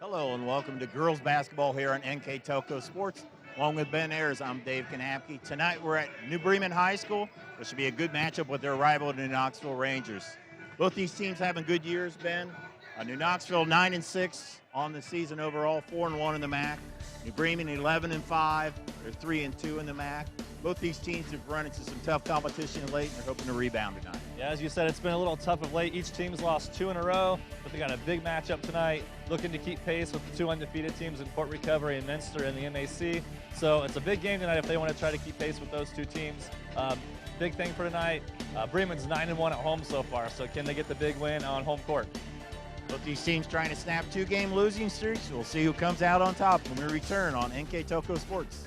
Hello and welcome to girls basketball here on NKTelco Sports. Along with Ben Ayers, I'm Dave Kanapke. Tonight we're at New Bremen High School. This should be a good matchup with their rival, the Knoxville Rangers. Both these teams having good years, Ben. New Knoxville 9-6 on the season overall, 4-1 in the MAC. New Bremen 11-5. They're 3-2 in the MAC. Both these teams have run into some tough competition late, and they're hoping to rebound tonight. Yeah, as you said, it's been a little tough of late. Each team's lost 2 in a row, but they got a big matchup tonight, looking to keep pace with the 2 undefeated teams in Port Recovery and Minster in the MAC. So it's a big game tonight if they want to try to keep pace with those 2 teams. Big thing for tonight, Bremen's 9-1 at home so far, so can they get the big win on home court? Both these teams trying to snap 2-game losing streaks. We'll see who comes out on top when we return on NKTelco Sports.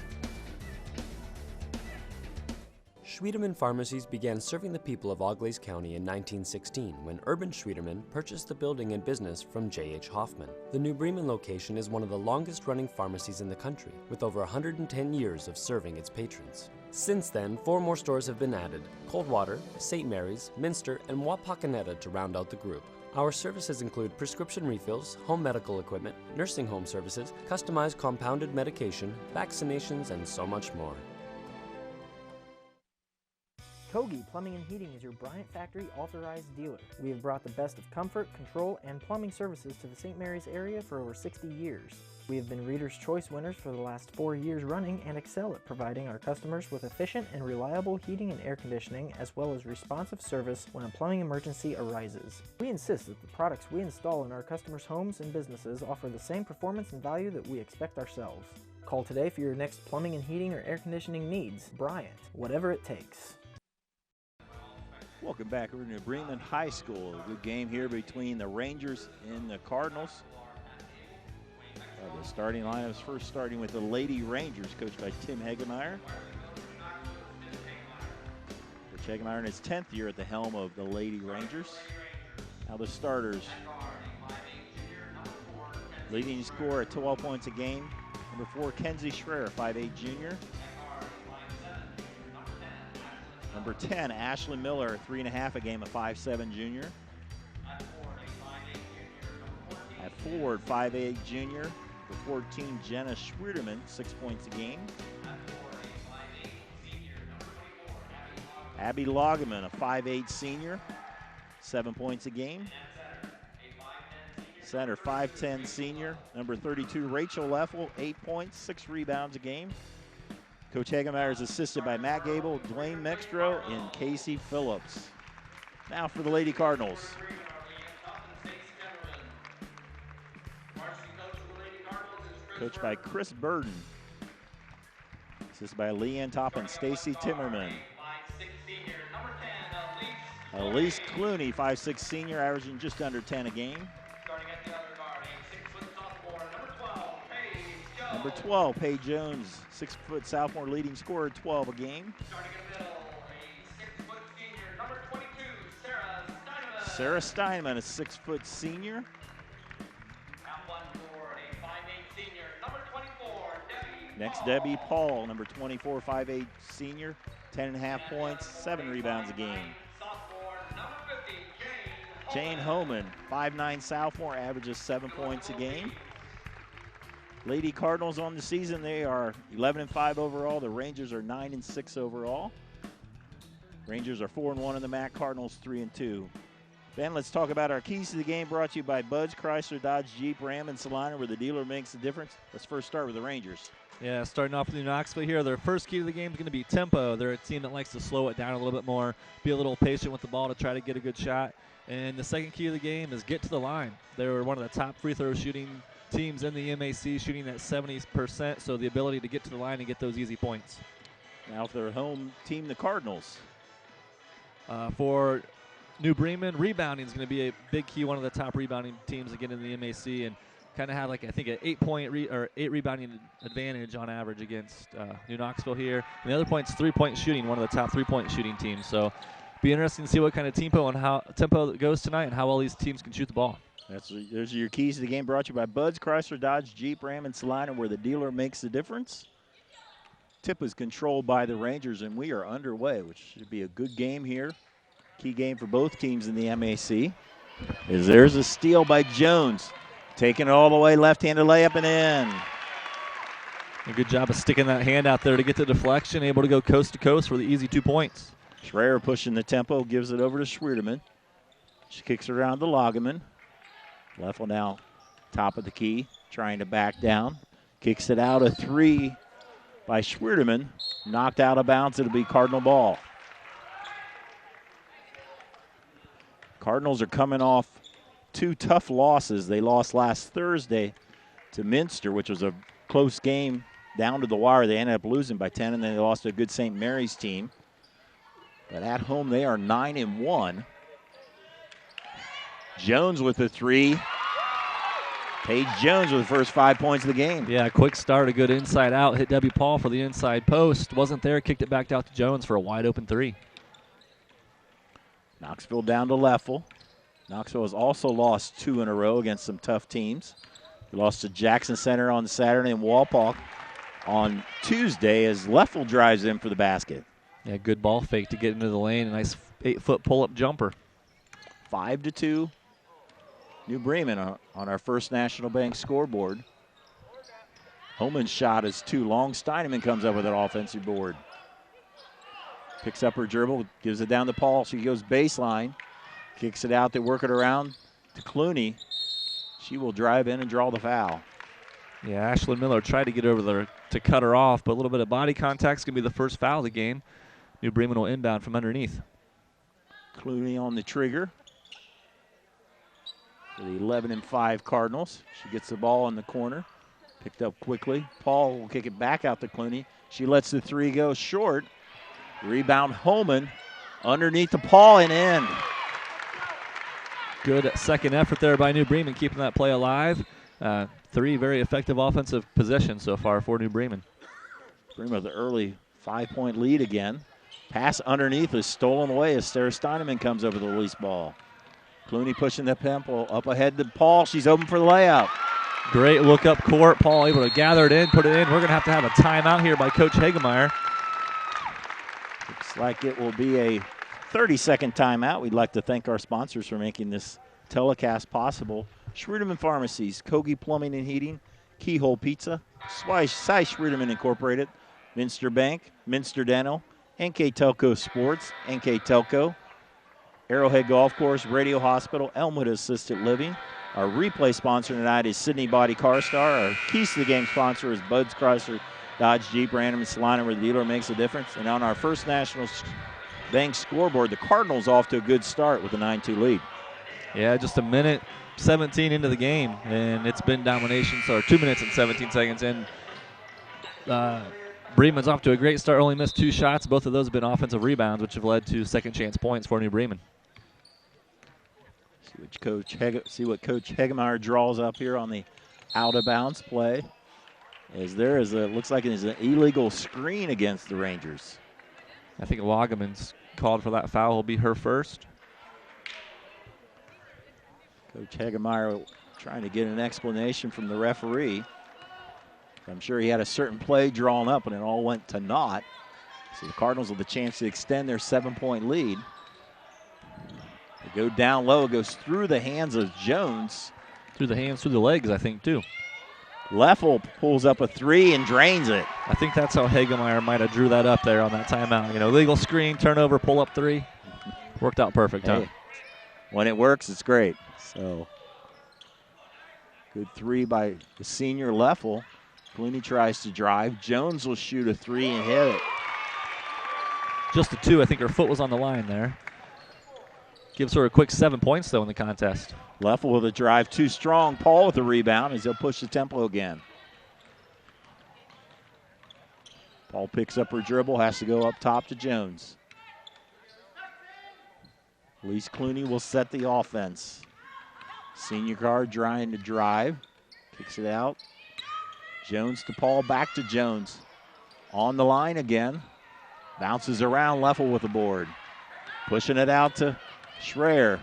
Schwiedemann Pharmacies began serving the people of Auglaize County in 1916 when Urban Schwiedemann purchased the building and business from J.H. Hoffman. The New Bremen location is one of the longest-running pharmacies in the country, with over 110 years of serving its patrons. Since then, 4 more stores have been added: Coldwater, St. Mary's, Minster, and Wapakoneta to round out the group. Our services include prescription refills, home medical equipment, nursing home services, customized compounded medication, vaccinations, and so much more. Kogi Plumbing and Heating is your Bryant Factory authorized dealer. We have brought the best of comfort, control, and plumbing services to the St. Mary's area for over 60 years. We have been Reader's Choice winners for the last 4 years running and excel at providing our customers with efficient and reliable heating and air conditioning, as well as responsive service when a plumbing emergency arises. We insist that the products we install in our customers' homes and businesses offer the same performance and value that we expect ourselves. Call today for your next plumbing and heating or air conditioning needs. Bryant, whatever it takes. Welcome back. We're in New Bremen High School. A good game here between the Rangers and the Cardinals. The starting lineup is first starting with the Lady Rangers, coached by Tim Hegemeyer. Coach Hegemeyer in his 10th year at the helm of the Lady Rangers. Now the starters. Leading scorer at 12 points a game. Number 4, Kenzie Schreier, 5'8" junior. Number 10, Ashley Miller, 3.5 a game, a 5'7" junior. At forward, 5'8" junior. For 14, Jenna Schwierderman, 6 points a game. Abby Loggeman, a 5'8" senior, 7 points a game. Center, 5'10" senior. Number 32, Rachel Leffel, 8 points, 6 rebounds a game. Coach Hegemeyer is assisted by Matt Gable, Dwayne Mextro, and Casey Phillips. Now for the Lady Cardinals. Coached by Chris Burden. Assisted by Leanne Top and Stacy Timmerman. Elise Clooney, 5'6" senior, averaging just under 10 a game. Number 12, Paige Jones, 6-foot sophomore, leading scorer, 12 a game. Sarah Steinman, a 6-foot senior. Next, Debbie Paul, number 24, 5'8" senior, 10.5 points, 7 rebounds a game. Jane Homan, 5'9" sophomore, averages 7 points a game. Lady Cardinals on the season, they are 11-5 overall. The Rangers are 9-6 overall. Rangers are 4-1 in the MAC, Cardinals 3-2. Ben, let's talk about our keys to the game, brought to you by Bud's, Chrysler, Dodge, Jeep, Ram, and Salina, where the dealer makes the difference. Let's first start with the Rangers. Yeah, starting off with New Knoxville here. Their first key to the game is going to be tempo. They're a team that likes to slow it down a little bit more, be a little patient with the ball to try to get a good shot. And the second key of the game is get to the line. They were one of the top free throw shooting teams in the MAC, shooting at 70%, so the ability to get to the line and get those easy points. Now for their home team, the Cardinals. For New Bremen, rebounding is going to be a big key, one of the top rebounding teams again in the MAC, and kind of have like I think an 8 rebounding advantage on average against New Knoxville here. And the other point's 3-point shooting, one of the top 3-point shooting teams. So be interesting to see what kind of tempo and how tempo goes tonight and how well these teams can shoot the ball. Those are your keys to the game, brought to you by Bud's, Chrysler, Dodge, Jeep, Ram, and Salina, where the dealer makes the difference. Tip is controlled by the Rangers, and we are underway, which should be a good game here. Key game for both teams in the MAC. There's a steal by Jones. taking it all the way, left-handed layup and in. A good job of sticking that hand out there to get the deflection, able to go coast to coast for the easy 2 points. Schreier pushing the tempo, gives it over to Schwierdeman. She kicks it around to Lagerman. Leffel now top of the key, trying to back down. Kicks it out, a three by Schwierdeman. Knocked out of bounds, it'll be Cardinal ball. Cardinals are coming off 2 tough losses. They lost last Thursday to Minster, which was a close game down to the wire. They ended up losing by 10, and then they lost to a good St. Mary's team. But at home, they are 9-1. Jones with the three. Paige Jones with the first 5 points of the game. Yeah, quick start, a good inside out. Hit Debbie Paul for the inside post. Wasn't there, kicked it back out to Jones for a wide open three. Knoxville down to Leffel. Knoxville has also lost 2 in a row against some tough teams. They lost to Jackson Center on Saturday and Walpock on Tuesday as Leffel drives in for the basket. Yeah, good ball fake to get into the lane. A nice 8-foot pull-up jumper. 5-2. New Bremen on our First National Bank scoreboard. Holman's shot is too long. Steineman comes up with an offensive board. Picks up her dribble, gives it down to Paul. She goes baseline, kicks it out. They work it around to Clooney. She will drive in and draw the foul. Yeah, Ashlyn Miller tried to get over there to cut her off, but a little bit of body contact is going to be the first foul of the game. New Bremen will inbound from underneath. Clooney on the trigger for the 11-5 Cardinals. She gets the ball in the corner, picked up quickly. Paul will kick it back out to Clooney. She lets the three go short. Rebound Holman underneath the Paul and in. Good second effort there by New Bremen, keeping that play alive. 3 very effective offensive possessions so far for New Bremen. Bremen with the early 5-point lead again. Pass underneath is stolen away as Sarah Steineman comes over the release ball. Clooney pushing the tempo up ahead to Paul. She's open for the layup. Great look up court. Paul able to gather it in, put it in. We're going to have a timeout here by Coach Hagemeyer. Looks like it will be a 30-second timeout. We'd like to thank our sponsors for making this telecast possible. Schwiedeman Pharmacies, Kogi Plumbing and Heating, Keyhole Pizza, Cy Schwiedeman Incorporated, Minster Bank, Minster Dental, NKTelco Sports, NKTelco, Arrowhead Golf Course, Radio Hospital, Elmwood Assisted Living. Our replay sponsor tonight is Sydney Body Car Star. Our keys to the game sponsor is Bud's Chrysler, Dodge, Jeep, Random, and Salina, where the dealer makes a difference. And on our First National Bank scoreboard, the Cardinals off to a good start with a 9-2 lead. Yeah, just a minute 17 into the game, and it's been domination. So 2 minutes and 17 seconds in. Bremen's off to a great start, only missed 2 shots. Both of those have been offensive rebounds, which have led to second chance points for New Bremen. See what Coach Hagemeyer draws up here on the out-of-bounds play. As there is looks like it is an illegal screen against the Rangers. I think Lagerman's called for that foul. Will be her first. Coach Hagemeyer trying to get an explanation from the referee. I'm sure he had a certain play drawn up, and it all went to naught. So the Cardinals have the chance to extend their 7-point lead. They go down low. It goes through the hands of Jones. Through the hands, through the legs, I think, too. Leffel pulls up a three and drains it. I think that's how Hagemeyer might have drew that up there on that timeout. You know, legal screen, turnover, pull up three. Worked out perfect, huh? Hey, when it works, it's great. So, good three by the senior Leffel. Clooney tries to drive. Jones will shoot a three and hit it. Just a 2. I think her foot was on the line there. Gives her a quick 7 points, though, in the contest. Leffel with a drive, too strong. Paul with a rebound as he'll push the tempo again. Paul picks up her dribble, has to go up top to Jones. Elise Clooney will set the offense. Senior guard trying to drive. Kicks it out. Jones to Paul, back to Jones. On the line again. Bounces around, Leffel with the board. Pushing it out to Schreier.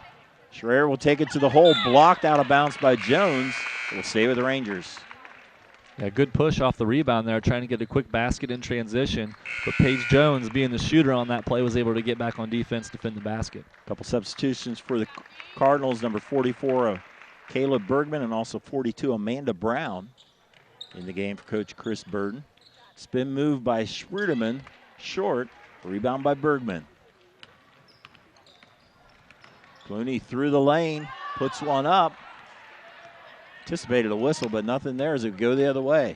Schreier will take it to the hole, blocked out of bounds by Jones. It will stay with the Rangers. Yeah, good push off the rebound there, trying to get a quick basket in transition. But Paige Jones, being the shooter on that play, was able to get back on defense, defend the basket. A couple substitutions for the Cardinals. Number 44, Caleb Bergman, and also 42, Amanda Brown, in the game for Coach Chris Burden. Spin move by Schwieterman, short, rebound by Bergman. Clooney through the lane, puts one up. Anticipated a whistle, but nothing there as it would go the other way.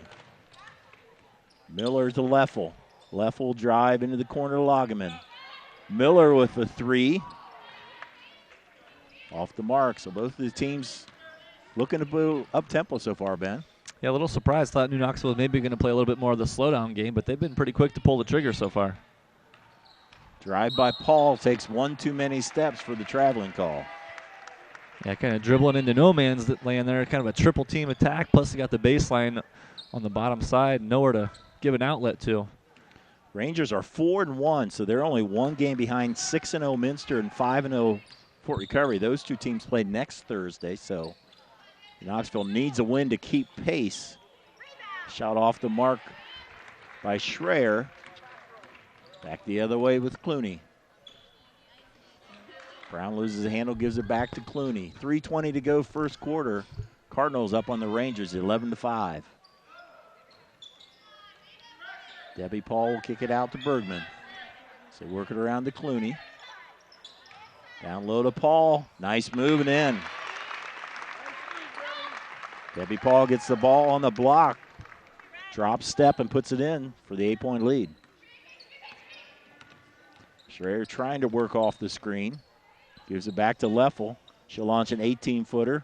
Miller to Leffel. Leffel drive into the corner to Lageman. Miller with the three. Off the mark, so both of the teams looking to go up-tempo so far, Ben. Yeah, a little surprised. Thought New Knoxville was maybe going to play a little bit more of the slowdown game, but they've been pretty quick to pull the trigger so far. Drive by Paul takes one too many steps for the traveling call. Yeah, kind of dribbling into no man's land there. Kind of a triple team attack, plus they got the baseline on the bottom side, nowhere to give an outlet to. Rangers are 4-1, so they're only one game behind 6-0 Minster and 5-0 Fort Recovery. Those two teams play next Thursday, so Knoxville needs a win to keep pace. Shot off the mark by Schreier. Back the other way with Clooney. Brown loses the handle, gives it back to Clooney. 3:20 to go first quarter. Cardinals up on the Rangers, 11-5. Debbie Paul will kick it out to Bergman. So work it around to Clooney. Down low to Paul. Nice move and in. Debbie Paul gets the ball on the block. Drops step and puts it in for the 8-point lead. Schreier trying to work off the screen. Gives it back to Leffel. She'll launch an 18-footer.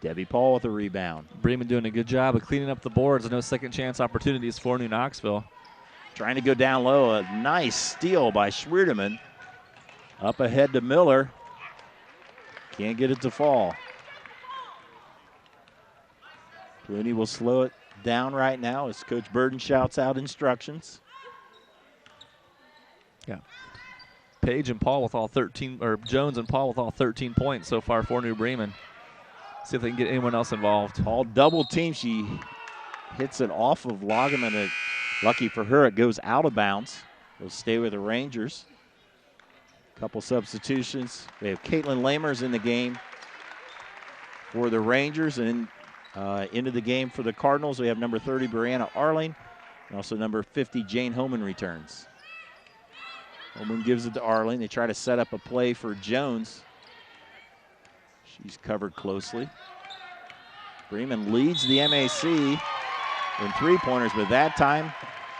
Debbie Paul with a rebound. Bremen doing a good job of cleaning up the boards. No second chance opportunities for New Knoxville. Trying to go down low. A nice steal by Schwieterman. Up ahead to Miller. Can't get it to fall. Clooney will slow it down right now as Coach Burden shouts out instructions. Yeah. Page and Paul with all 13, or Jones and Paul with all 13 points so far for New Bremen. See if they can get anyone else involved. Paul double team. She hits it off of Lageman. Lucky for her, it goes out of bounds. Will stay with the Rangers. Couple substitutions. We have Caitlin Lamers in the game for the Rangers, and into the game for the Cardinals. We have number 30, Brianna Arling, and also number 50, Jane Homan returns. Homan gives it to Arling. They try to set up a play for Jones. She's covered closely. Bremen leads the MAC in three-pointers, but that time,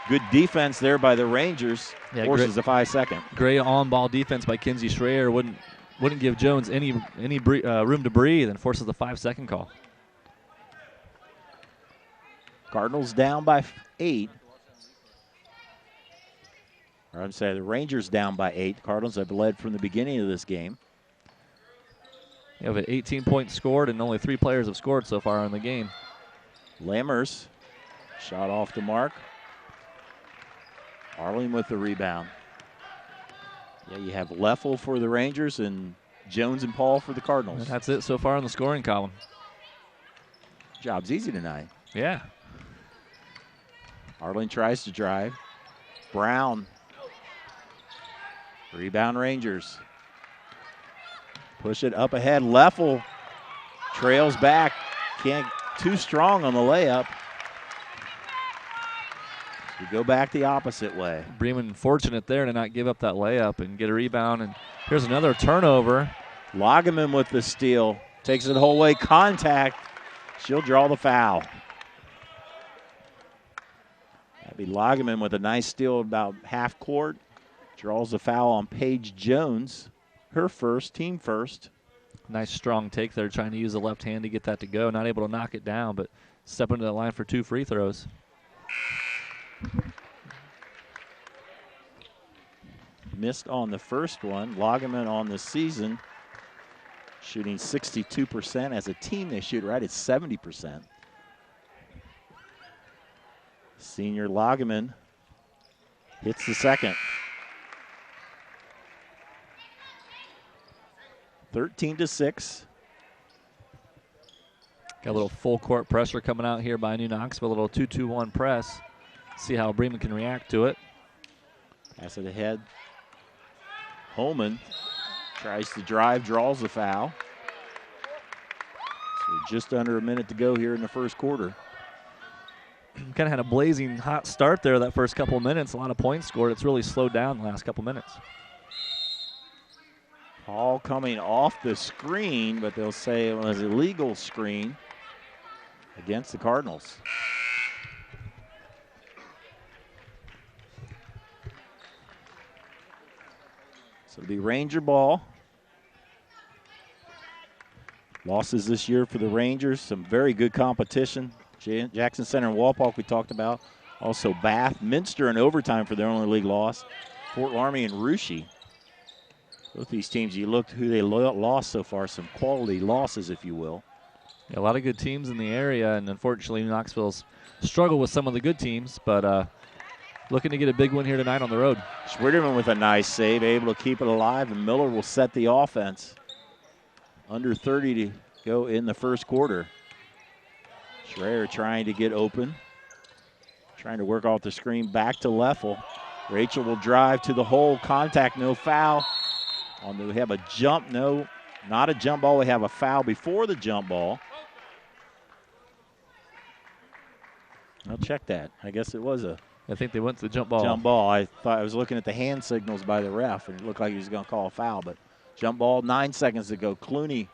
good defense there by the Rangers. Yeah, forces a 5-second. Great on-ball defense by Kinsey Schreier. Wouldn't give Jones any room to breathe and forces the 5-second call. Cardinals down by 8. Or I'm sorry, the Rangers down by 8. Cardinals have led from the beginning of this game. You have an 18 points scored, and only 3 players have scored so far in the game. Lammers, shot off the mark. Arling with the rebound. Yeah, you have Leffel for the Rangers and Jones and Paul for the Cardinals. And that's it so far in the scoring column. Job's easy tonight. Yeah. Arling tries to drive. Brown. Rebound Rangers. Push it up ahead. Leffel trails back. Can't too strong on the layup. We go back the opposite way. Bremen fortunate there to not give up that layup and get a rebound. And here's another turnover. Lageman with the steal. Takes it the whole way. Contact. She'll draw the foul. That'd be Lageman with a nice steal about half court. Draws the foul on Paige Jones. Her first, team first. Nice strong take there, trying to use the left hand to get that to go. Not able to knock it down, but step into the line for 2 free throws. Missed on the first one. Lageman on the season shooting 62%. As a team, they shoot right at 70%. Senior Lageman hits the second. 13-6. Got a little full court pressure coming out here by New Knoxville. A little 2-2-1 press. See how Bremen can react to it. Pass it ahead. Holman tries to drive, draws the foul. Just under a minute to go here in the first quarter. Kind of had a blazing hot start there that first couple of minutes. A lot of points scored. It's really slowed down the last couple minutes. Ball coming off the screen, but they'll say it was a illegal screen against the Cardinals. So it'll be Ranger ball. Losses this year for the Rangers. Some very good competition. Jackson Center and Walpock we talked about. Also Bath, Minster in overtime for their only league loss. Fort Laramie and Russia. Both these teams, you looked who they lost so far, some quality losses, if you will. Yeah, a lot of good teams in the area, and unfortunately Knoxville's struggled with some of the good teams, but looking to get a big win here tonight on the road. Schwitterman with a nice save, able to keep it alive, and Miller will set the offense. Under 30 to go in the first quarter. Schreier trying to get open. Trying to work off the screen back to Leffel. Rachel will drive to the hole. Contact, no foul. We have a jump, no, not a jump ball. We have a foul before the jump ball. I'll check that. I guess it was a I think they went to the jump ball. Jump ball. I thought I was looking at the hand signals by the ref, and it looked like he was going to call a foul, but jump ball, 9 seconds to go. Clooney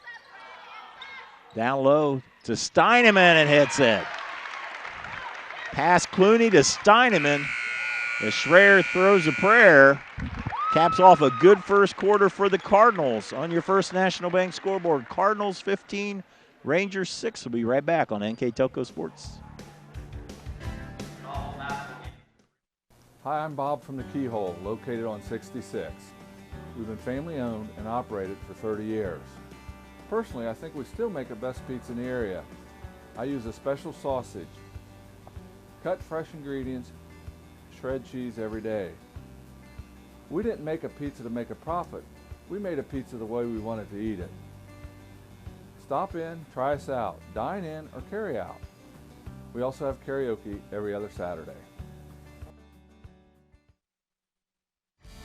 down low to Steineman and hits it. Pass Clooney to Steineman. As Schreier throws a prayer, caps off a good first quarter for the Cardinals. On your First National Bank scoreboard, Cardinals 15, Rangers 6. We'll be right back on NKTelco Sports. Hi, I'm Bob from the Keyhole, located on 66. We've been family owned and operated for 30 years. Personally, I think we still make the best pizza in the area. I use a special sausage, cut fresh ingredients, shred cheese every day. We didn't make a pizza to make a profit. We made a pizza the way we wanted to eat it. Stop in, try us out, dine in, or carry out. We also have karaoke every other Saturday.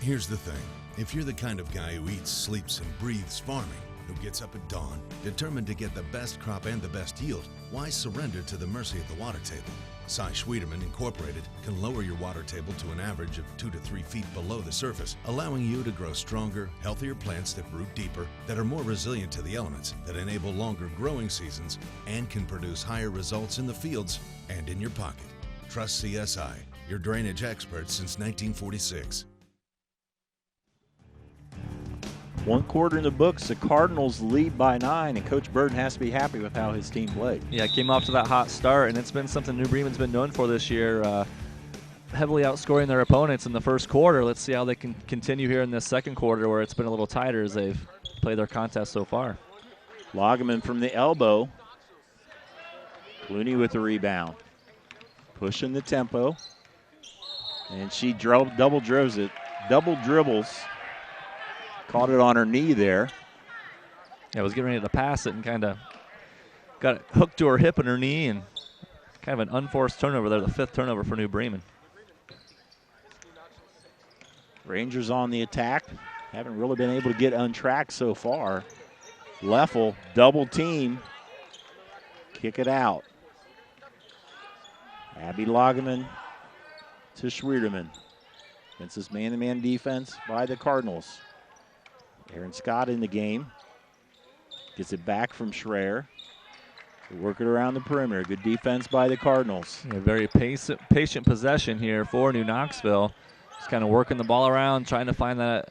Here's the thing. If you're the kind of guy who eats, sleeps, and breathes farming, who gets up at dawn, determined to get the best crop and the best yield, why surrender to the mercy of the water table? Cy Schwiedemann Incorporated can lower your water table to an average of 2 to 3 feet below the surface, allowing you to grow stronger, healthier plants that root deeper, that are more resilient to the elements, that enable longer growing seasons, and can produce higher results in the fields and in your pocket. Trust CSI, your drainage experts since 1946. 1 quarter in the books. The Cardinals lead by 9, and Coach Burden has to be happy with how his team played. Yeah, came off to that hot start, and it's been something New Bremen's been known for this year, heavily outscoring their opponents in the first quarter. Let's see how they can continue here in this second quarter where it's been a little tighter as they've played their contest so far. Lagerman from the elbow. Clooney with the rebound. Pushing the tempo. And she double dribbles. Caught it on her knee there. Yeah, was getting ready to pass it and kind of got it hooked to her hip and her knee, and kind of an unforced turnover there, the 5th turnover for New Bremen. Rangers on the attack. Haven't really been able to get untracked so far. Leffel, double team. Kick it out. Abby Lagerman to Schwierdeman. Against this man-to-man defense by the Cardinals. Aaron Scott in the game. Gets it back from Schreier. Work it around the perimeter. Good defense by the Cardinals. Yeah, very patient possession here for New Knoxville. Just kind of working the ball around, trying to find that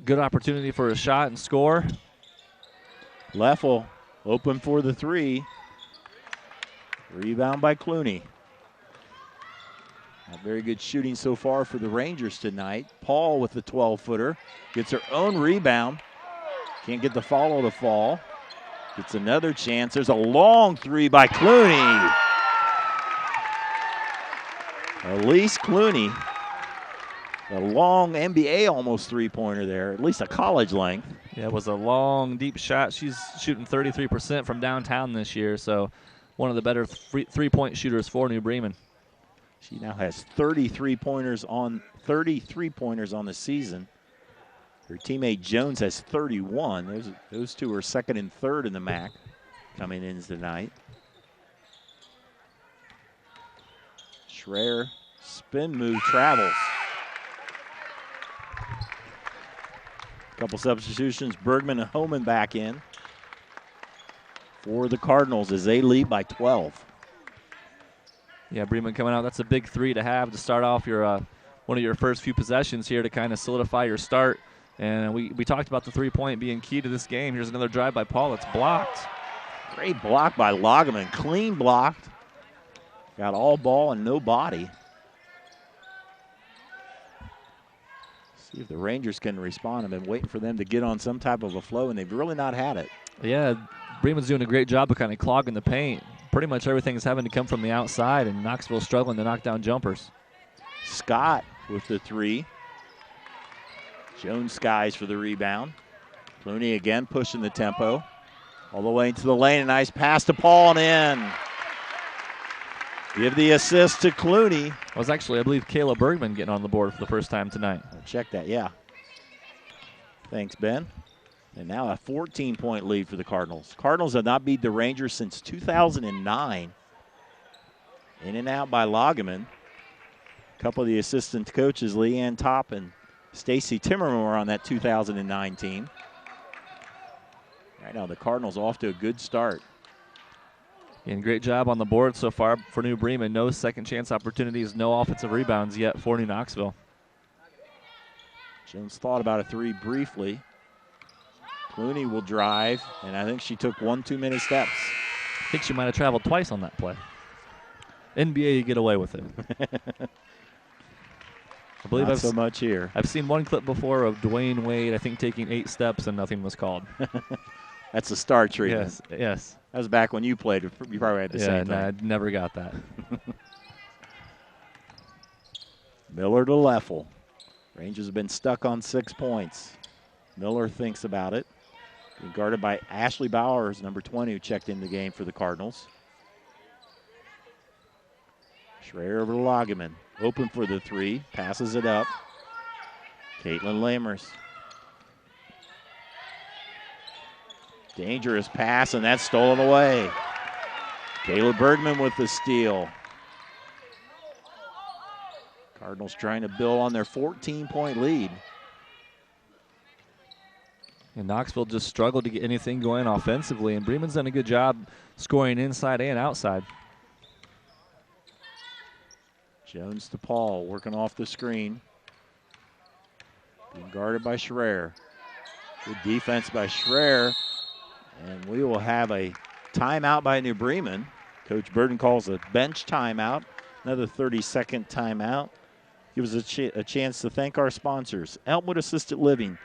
good opportunity for a shot and score. Leffel open for the 3. Rebound by Clooney. Not very good shooting so far for the Rangers tonight. Paul with the 12-footer. Gets her own rebound. Can't get the follow to fall. Gets another chance. There's a long 3 by Clooney. Elise Clooney. A long NBA almost 3-pointer there. At least a college length. Yeah, it was a long, deep shot. She's shooting 33% from downtown this year, so one of the better three-point shooters for New Bremen. She now has 33 pointers on the season. Her teammate Jones has 31. Those two are second and third in the MAC. coming in tonight. Schreier, spin move, travels. Couple substitutions, Bergman and Homan back in for the Cardinals as they lead by 12. Yeah, Bremen coming out. That's a big three to have to start off your one of your first few possessions here to kind of solidify your start. And we talked about the three-point being key to this game. Here's another drive by Paul. It's blocked. Great block by Lagerman. Clean blocked. Got all ball and no body. See if the Rangers can respond. I've been waiting for them to get on some type of a flow, and they've really not had it. Yeah, Bremen's doing a great job of kind of clogging the paint. Pretty much everything is having to come from the outside, and Knoxville struggling to knock down jumpers. Scott with the three. Jones skies for the rebound. Clooney again pushing the tempo. All the way into the lane. A nice pass to Paul and in. Give the assist to Clooney. It was actually, I believe, Kayla Bergman getting on the board for the first time tonight. I'll check that, yeah. Thanks, Ben. And now a 14-point lead for the Cardinals. Cardinals have not beat the Rangers since 2009. In and out by Lagerman. A couple of the assistant coaches, Leanne Topp and Stacy Timmerman, were on that 2009 team. Right now, the Cardinals off to a good start. And great job on the board so far for New Bremen. No second chance opportunities, no offensive rebounds yet for New Knoxville. Jones thought about a three briefly. Clooney will drive, and I think she took one too many steps. I think she might have traveled twice on that play. NBA, you get away with it. I believe Not so much here. I've seen one clip before of Dwayne Wade, I think, taking 8 steps and nothing was called. That's a star treatment. Yes, yes. That was back when you played. You probably had the same thing. I never got that. Miller to Leffel. Rangers have been stuck on 6 points. Miller thinks about it. Being guarded by Ashley Bowers, number 20, who checked in the game for the Cardinals. Schreier over to Lagerman. Open for the three. Passes it up. Caitlin Lammers. Dangerous pass, and that's stolen away. Kayla Bergman with the steal. Cardinals trying to build on their 14-point lead. And Knoxville just struggled to get anything going offensively, and Bremen's done a good job scoring inside and outside. Jones to Paul, working off the screen. Being guarded by Schreier. Good defense by Schreier. And we will have a timeout by New Bremen. Coach Burden calls a bench timeout. Another 30-second timeout. Gives us a chance to thank our sponsors. Elmwood Assisted Living,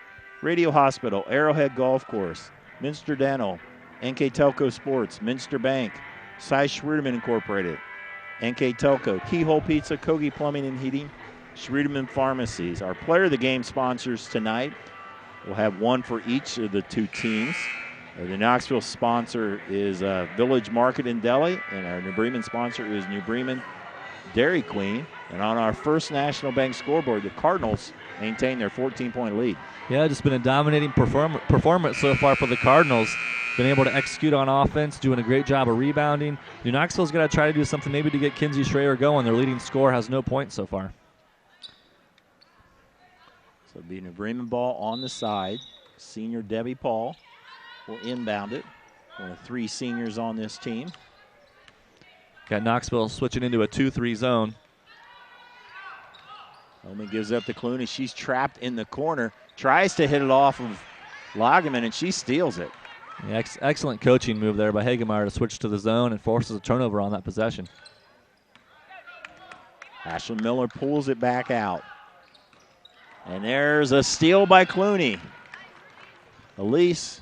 Radio Hospital, Arrowhead Golf Course, Minster Dental, NKTelco Sports, Minster Bank, Cy Schwiedeman Incorporated, NKTelco, Keyhole Pizza, Kogi Plumbing and Heating, Schwiedeman Pharmacies. Our player of the game sponsors tonight. We'll have one for each of the two teams. The Knoxville sponsor is Village Market and Deli, and our New Bremen sponsor is New Bremen Dairy Queen. And on our First National Bank scoreboard, the Cardinals maintain their 14-point lead. Yeah, just been a dominating performance so far for the Cardinals. Been able to execute on offense, doing a great job of rebounding. New Knoxville's got to try to do something maybe to get Kinsey Schreier going. Their leading scorer has no points so far. So it'll be New Bremen ball on the side. Senior Debbie Paul will inbound it. One of 3 seniors on this team. Got Knoxville switching into a 2-3 zone. Holman gives up to Clooney. She's trapped in the corner. Tries to hit it off of Lagerman, and she steals it. Yeah, excellent coaching move there by Hagemeyer to switch to the zone and forces a turnover on that possession. Ashley Miller pulls it back out. And there's a steal by Clooney. Elise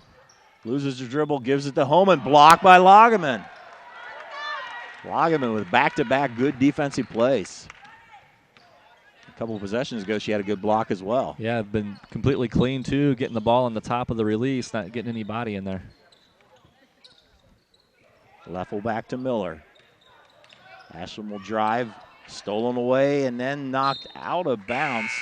loses her dribble, gives it to Holman, blocked by Lagerman. Lagerman with back-to-back good defensive plays. A couple of possessions ago, she had a good block as well. Yeah, been completely clean too, getting the ball on the top of the release, not getting any body in there. Leffel back to Miller. Ashland will drive, stolen away, and then knocked out of bounds.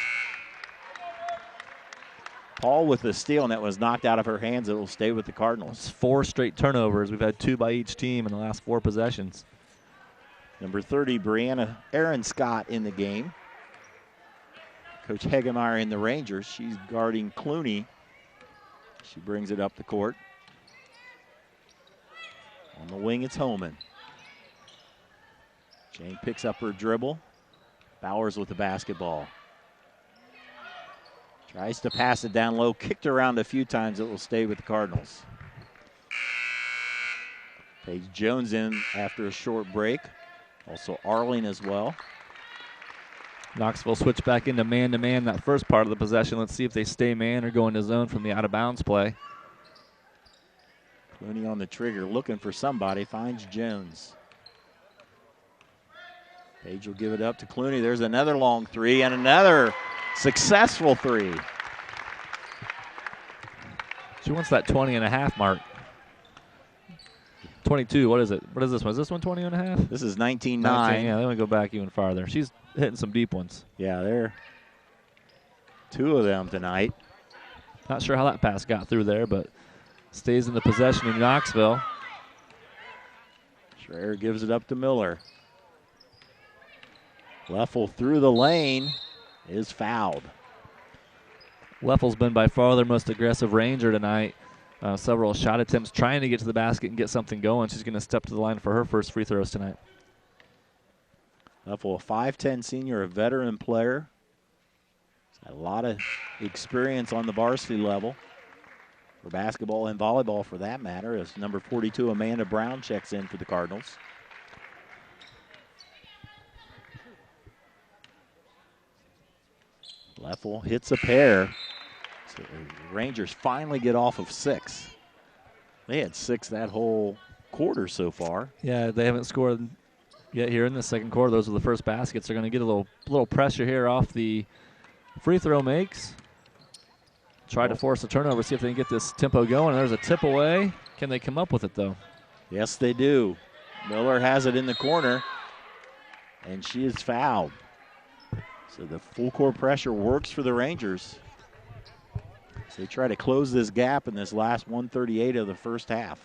Paul with the steal, and that was knocked out of her hands. It will stay with the Cardinals. It's 4 straight turnovers. We've had 2 by each team in the last 4 possessions. Number 30, Brianna Aaron Scott in the game. Coach Hegemeyer in the Rangers. She's guarding Clooney. She brings it up the court. On the wing, it's Homan. Jane picks up her dribble. Bowers with the basketball. Tries to pass it down low. Kicked around a few times. It will stay with the Cardinals. Paige Jones in after a short break. Also Arling as well. Knoxville switched back into man-to-man that first part of the possession. Let's see if they stay man or go into zone from the out-of-bounds play. Clooney on the trigger, looking for somebody, finds Jones. Page will give it up to Clooney. There's another long 3 and another successful 3. She wants that 20.5 mark. 22, what is it? What is this one? Is this one 20.5? This is 19-9. Yeah, they want to go back even farther. She's hitting some deep ones. Yeah, there. 2 of them tonight. Not sure how that pass got through there, but stays in the possession in Knoxville. Schreier gives it up to Miller. Leffel through the lane is fouled. Leffel's been by far their most aggressive Ranger tonight. Several shot attempts trying to get to the basket and get something going. She's going to step to the line for her first free throws tonight. Leffel, a 5'10 senior, a veteran player. He's had a lot of experience on the varsity level for basketball and volleyball for that matter, as number 42, Amanda Brown, checks in for the Cardinals. Leffel hits a pair. So the Rangers finally get off of 6. They had 6 that whole quarter so far. Yeah, they haven't scored yet here in the second quarter. Those are the first baskets. They're going to get a little pressure here off the free throw makes. Try to force a turnover, see if they can get this tempo going. There's a tip away. Can they come up with it, though? Yes, they do. Miller has it in the corner, and she is fouled. So the full court pressure works for the Rangers. So they try to close this gap in this last 1:38 of the first half.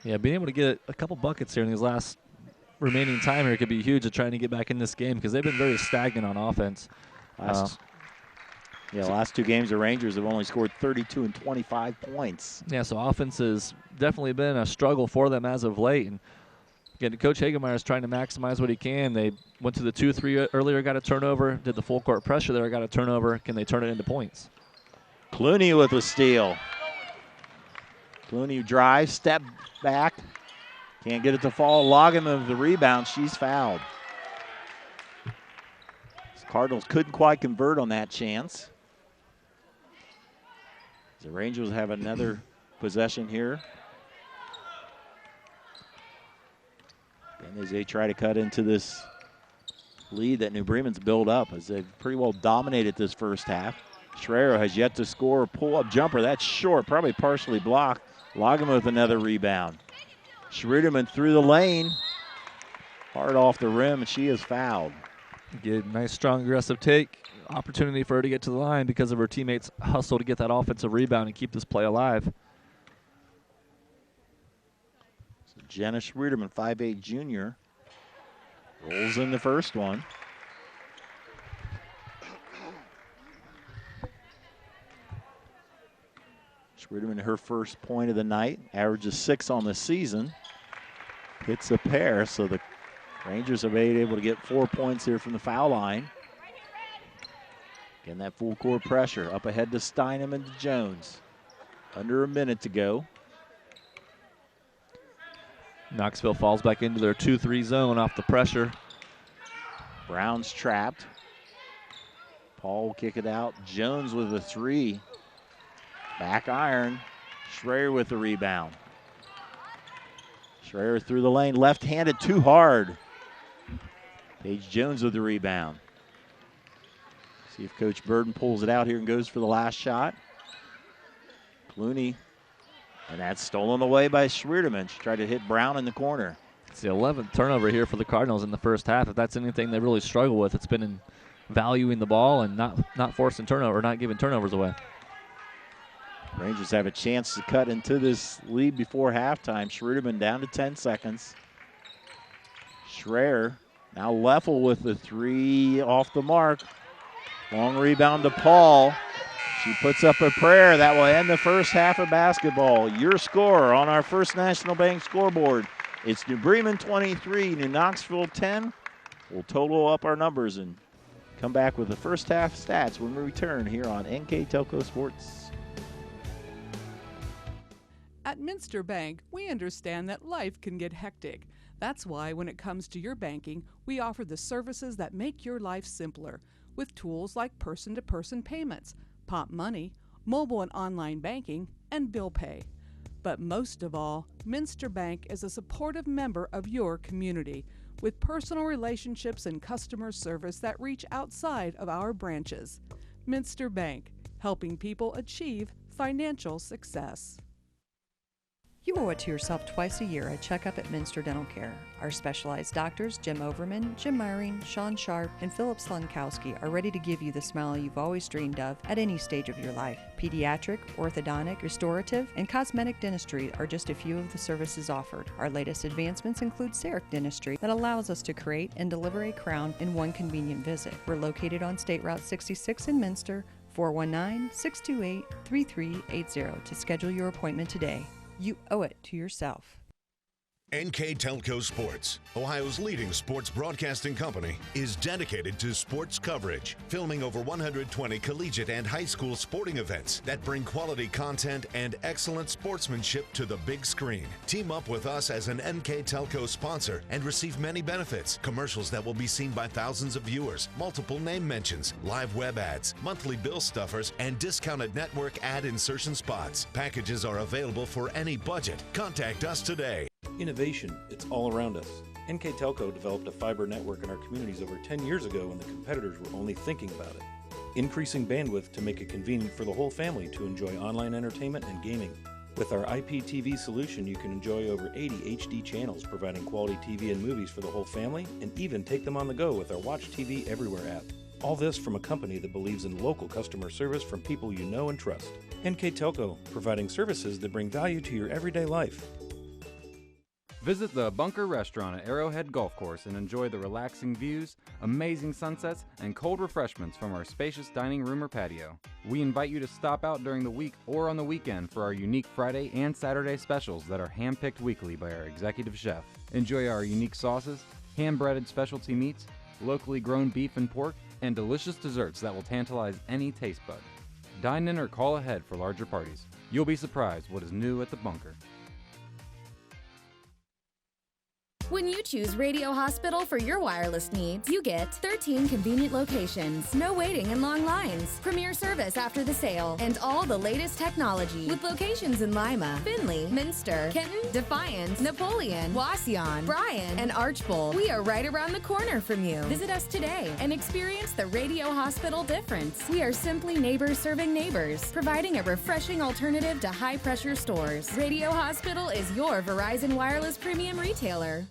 Yeah, being able to get a couple buckets here in these last remaining time here could be huge of trying to get back in this game because they've been very stagnant on offense. Last 2 games, the Rangers have only scored 32 and 25 points. Yeah, so offense has definitely been a struggle for them as of late. And again, Coach Hagemeyer is trying to maximize what he can. They went to the 2-3 earlier, got a turnover, did the full court pressure there, got a turnover. Can they turn it into points? Clooney with a steal. Clooney drives, step back. Can't get it to fall. Loggeman with the rebound. She's fouled. Cardinals couldn't quite convert on that chance. The Rangers have another possession here. And as they try to cut into this lead that New Bremen's built up, as they've pretty well dominated this first half. Schreier has yet to score a pull-up jumper. That's short, probably partially blocked. Loggeman with another rebound. Schriederman through the lane. Hard off the rim, and she is fouled. Good, nice, strong, aggressive take. Opportunity for her to get to the line because of her teammates' hustle to get that offensive rebound and keep this play alive. So Jenna Schriederman, 5'8 junior, rolls in the first one. Schriederman, her first point of the night, averages 6 on the season. Hits a pair, so the Rangers have been able to get 4 points here from the foul line. Again, that full court pressure. Up ahead to Steinem and to Jones. Under a minute to go. Knoxville falls back into their 2-3 zone off the pressure. Brown's trapped. Paul will kick it out. Jones with a 3. Back iron. Schreier with the rebound. Schreier through the lane. Left-handed, too hard. Paige Jones with the rebound. See if Coach Burden pulls it out here and goes for the last shot. Clooney, and that's stolen away by Schriederman. She tried to hit Brown in the corner. It's the 11th turnover here for the Cardinals in the first half. If that's anything they really struggle with, it's been in valuing the ball and not forcing turnover, not giving turnovers away. Rangers have a chance to cut into this lead before halftime. Schruderman down to 10 seconds. Schreier now Leffel with the three off the mark. Long rebound to Paul. She puts up a prayer that will end the first half of basketball. Your score on our First National Bank scoreboard. It's New Bremen 23, New Knoxville 10. We'll total up our numbers and come back with the first half stats when we return here on NKTelco Sports. At Minster Bank, we understand that life can get hectic. That's why when it comes to your banking, we offer the services that make your life simpler with tools like person-to-person payments, Pop Money, mobile and online banking, and bill pay. But most of all, Minster Bank is a supportive member of your community with personal relationships and customer service that reach outside of our branches. Minster Bank, helping people achieve financial success. You owe it to yourself twice a year a checkup at Minster Dental Care. Our specialized doctors, Jim Overman, Jim Myring, Sean Sharp, and Philip Slunkowski, are ready to give you the smile you've always dreamed of at any stage of your life. Pediatric, orthodontic, restorative, and cosmetic dentistry are just a few of the services offered. Our latest advancements include CEREC dentistry that allows us to create and deliver a crown in one convenient visit. We're located on State Route 66 in Minster, 419-628-3380 to schedule your appointment today. You owe it to yourself. NKTelco Sports, Ohio's leading sports broadcasting company, is dedicated to sports coverage, filming over 120 collegiate and high school sporting events that bring quality content and excellent sportsmanship to the big screen. Team up with us as an NKTelco sponsor and receive many benefits, commercials that will be seen by thousands of viewers, multiple name mentions, live web ads, monthly bill stuffers, and discounted network ad insertion spots. Packages are available for any budget. Contact us today. Innovation, it's all around us. NKTelco developed a fiber network in our communities over 10 years ago when the competitors were only thinking about it. Increasing bandwidth to make it convenient for the whole family to enjoy online entertainment and gaming. With our IPTV solution, you can enjoy over 80 HD channels, providing quality TV and movies for the whole family, and even take them on the go with our Watch TV Everywhere app. All this from a company that believes in local customer service from people you know and trust. NKTelco, providing services that bring value to your everyday life. Visit the Bunker Restaurant at Arrowhead Golf Course and enjoy the relaxing views, amazing sunsets, and cold refreshments from our spacious dining room or patio. We invite you to stop out during the week or on the weekend for our unique Friday and Saturday specials that are handpicked weekly by our executive chef. Enjoy our unique sauces, hand-breaded specialty meats, locally grown beef and pork, and delicious desserts that will tantalize any taste bud. Dine in or call ahead for larger parties. You'll be surprised what is new at the Bunker. When you choose Radio Hospital for your wireless needs, you get 13 convenient locations, no waiting and long lines, premier service after the sale, and all the latest technology. With locations in Lima, Findlay, Minster, Kenton, Defiance, Napoleon, Wauseon, Bryan, and Archbold. We are right around the corner from you. Visit us today and experience the Radio Hospital difference. We are simply neighbors serving neighbors, providing a refreshing alternative to high-pressure stores. Radio Hospital is your Verizon Wireless premium retailer.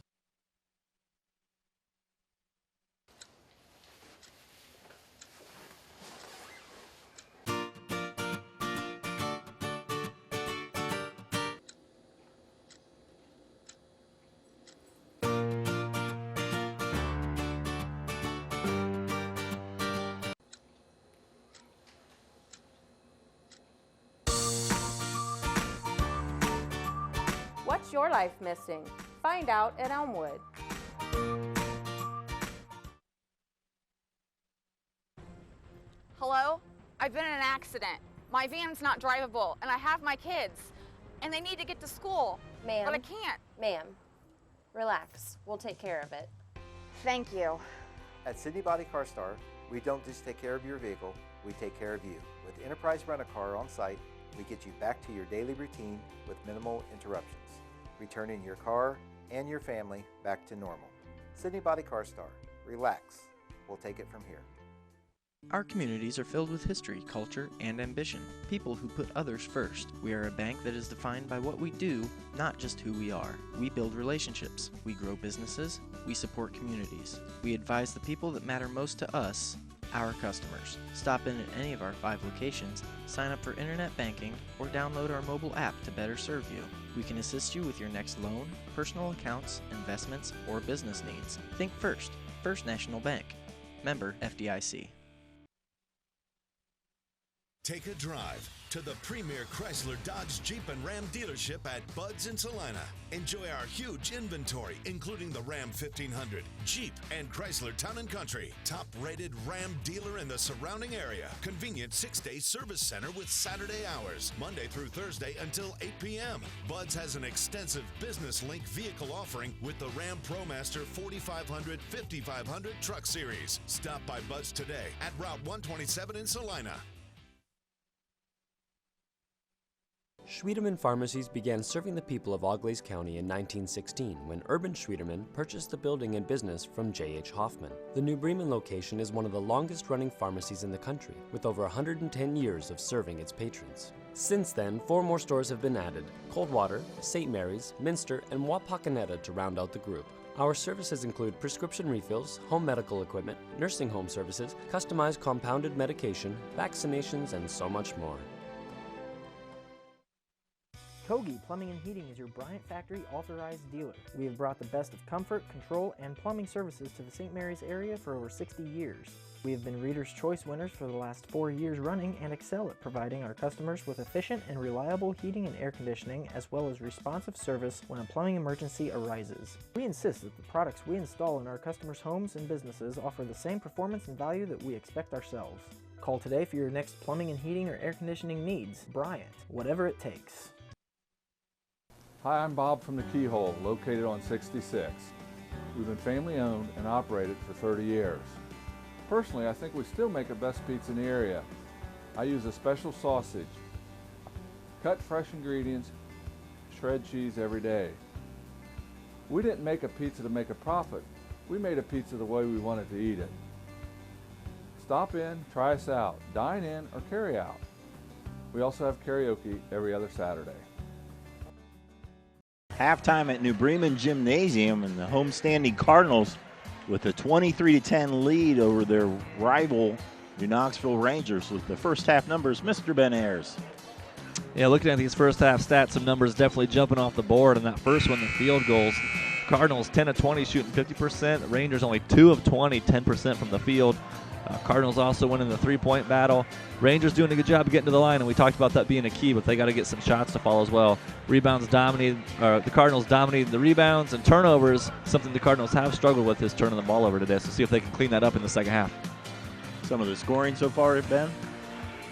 What's your life missing? Find out at Elmwood. Hello? I've been in an accident. My van's not drivable, and I have my kids, and they need to get to school, Ma'am. but I can't. Ma'am, relax. We'll take care of it. Thank you. At Sydney Body Car Star, we don't just take care of your vehicle, we take care of you. With Enterprise Rent-A-Car on site, we get you back to your daily routine with minimal interruptions, returning your car and your family back to normal. Sydney Body Car Star. Relax. We'll take it from here. Our communities are filled with history, culture, and ambition. People who put others first. We are a bank that is defined by what we do, not just who we are. We build relationships. We grow businesses. We support communities. We advise the people that matter most to us our customers. Stop in at any of our 5 locations, sign up for internet banking, or download our mobile app to better serve you. We can assist you with your next loan, personal accounts, investments, or business needs. Think First. First National Bank. Member FDIC. Take a drive to the premier Chrysler, Dodge, Jeep, and Ram dealership at Bud's in Salina. Enjoy our huge inventory, including the Ram 1500, Jeep, and Chrysler Town & Country. Top-rated Ram dealer in the surrounding area. Convenient 6-day service center with Saturday hours, Monday through Thursday until 8 p.m. Bud's has an extensive business link vehicle offering with the Ram ProMaster 4500, 5500 truck series. Stop by Bud's today at Route 127 in Salina. Schwiedemann Pharmacies began serving the people of Auglaize County in 1916 when Urban Schwiedemann purchased the building and business from J.H. Hoffman. The New Bremen location is one of the longest-running pharmacies in the country, with over 110 years of serving its patrons. Since then, 4 more stores have been added: Coldwater, St. Mary's, Minster, and Wapakoneta to round out the group. Our services include prescription refills, home medical equipment, nursing home services, customized compounded medication, vaccinations, and so much more. Kogi Plumbing and Heating is your Bryant Factory authorized dealer. We have brought the best of comfort, control, and plumbing services to the St. Mary's area for over 60 years. We have been Reader's Choice winners for the last 4 years running and excel at providing our customers with efficient and reliable heating and air conditioning, as well as responsive service when a plumbing emergency arises. We insist that the products we install in our customers' homes and businesses offer the same performance and value that we expect ourselves. Call today for your next plumbing and heating or air conditioning needs. Bryant, whatever it takes. Hi, I'm Bob from the Keyhole, located on 66. We've been family owned and operated for 30 years. Personally, I think we still make the best pizza in the area. I use a special sausage. Cut fresh ingredients, shred cheese every day. We didn't make a pizza to make a profit. We made a pizza the way we wanted to eat it. Stop in, try us out, dine in, or carry out. We also have karaoke every other Saturday. Halftime at New Bremen Gymnasium, and the homestanding Cardinals with a 23-10 lead over their rival New Knoxville Rangers. With the first half numbers, Mr. Ben Ayers. Yeah, looking at these first half stats, some numbers definitely jumping off the board. And that first one, the field goals. Cardinals 10 of 20 shooting 50%. Rangers only 2 of 20, 10% from the field. Cardinals also winning the three-point battle. Rangers doing a good job of getting to the line, and we talked about that being a key, but they got to get some shots to fall as well. Rebounds dominated, the Cardinals dominated the rebounds, and turnovers, something the Cardinals have struggled with, is turning the ball over today. So see if they can clean that up in the second half. Some of the scoring so far, Ben?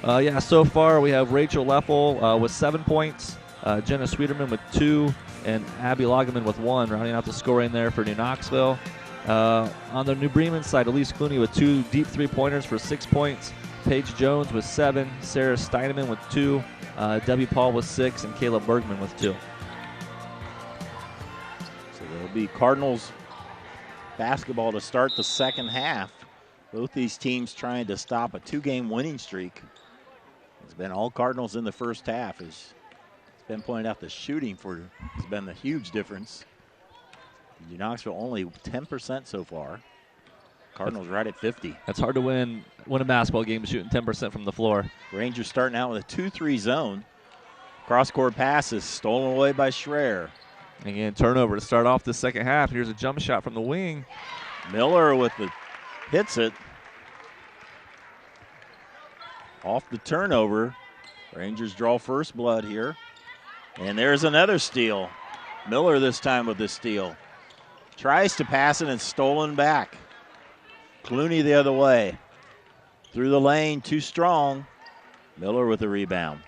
Yeah, so far we have Rachel Leffel with 7 points, Jenna Schwiedemann with 2, and Abby Lagerman with 1, rounding out the scoring there for New Knoxville. On the New Bremen side, Elise Clooney with 2 deep three-pointers for 6 points. Paige Jones with 7. Sarah Steineman with 2. Debbie Paul with 6. And Kayla Bergman with 2. So there'll be Cardinals basketball to start the second half. Both these teams trying to stop a 2-game winning streak. It's been all Cardinals in the first half. As it's been pointed out, the shooting has been the huge difference. New Knoxville only 10% so far. Cardinals right at 50. That's hard to win a basketball game shooting 10% from the floor. Rangers starting out with a 2-3 zone. Cross-court passes stolen away by Schreier. Again, turnover to start off the second half. Here's a jump shot from the wing. Miller hits it. Off the turnover. Rangers draw first blood here. And there's another steal. Miller this time with the steal. Tries to pass it and stolen back. Clooney the other way. Through the lane, too strong. Miller with the rebound.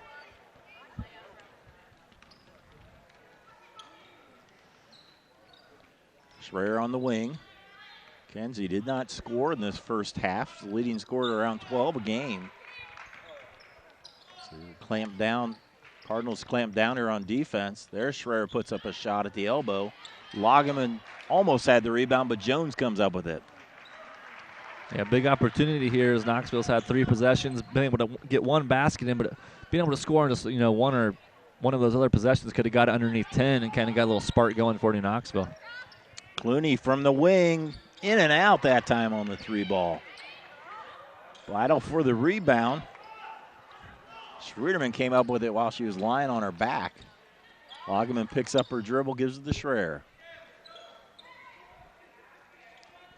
Schreier on the wing. Kenzie did not score in this first half. The leading scorer around 12 a game. So clamp down. Cardinals clamp down here on defense. There Schreier puts up a shot at the elbow. Lagerman almost had the rebound, but Jones comes up with it. Yeah, big opportunity here as Knoxville's had 3 possessions, been able to get 1 basket in, but being able to score in just one of those other possessions could have got it underneath 10 and kind of got a little spark going for New Knoxville. Clooney from the wing, in and out that time on the 3 ball. Lytle for the rebound. Schreederman came up with it while she was lying on her back. Lagerman picks up her dribble, gives it to Schreier.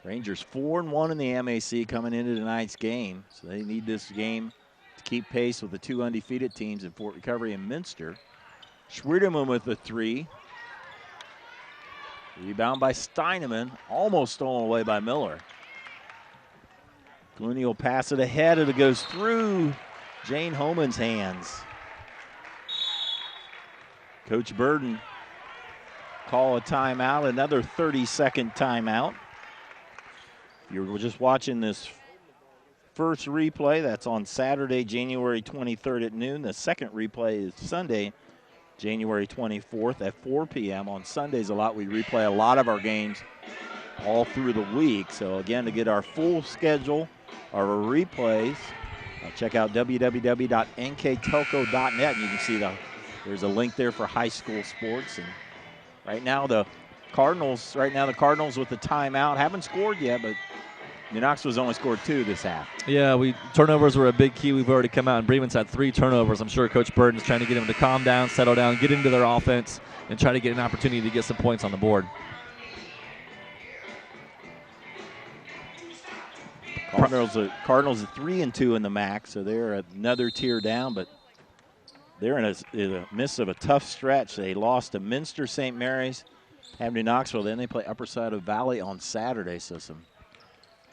Rangers 4-1 in the MAC coming into tonight's game, so they need this game to keep pace with the two undefeated teams in Fort Recovery and Minster. Schreederman with the three. Rebound by Steineman, almost stolen away by Miller. Clooney will pass it ahead, and it goes through Jane Homan's hands. Coach Burden call a timeout, another 30-second timeout. You're just watching this first replay. That's on Saturday, January 23rd at noon. The second replay is Sunday, January 24th at 4 p.m. On Sundays a lot, we replay a lot of our games all through the week. So again, to get our full schedule, our replays, check out www.nktelco.net. You can see there's a link there for high school sports. And right now the Cardinals with the timeout haven't scored yet, but New Knoxville's only scored 2 this half. Yeah, turnovers were a big key. We've already come out, and Bremen's had 3 turnovers. I'm sure Coach Burden's trying to get them to calm down, settle down, get into their offense, and try to get an opportunity to get some points on the board. Cardinals are 3-2 in the MAC, so they're another tier down, but they're in the midst of a tough stretch. They lost to Minster, St. Mary's, have New Knoxville. Then they play Upper Side of Valley on Saturday, so some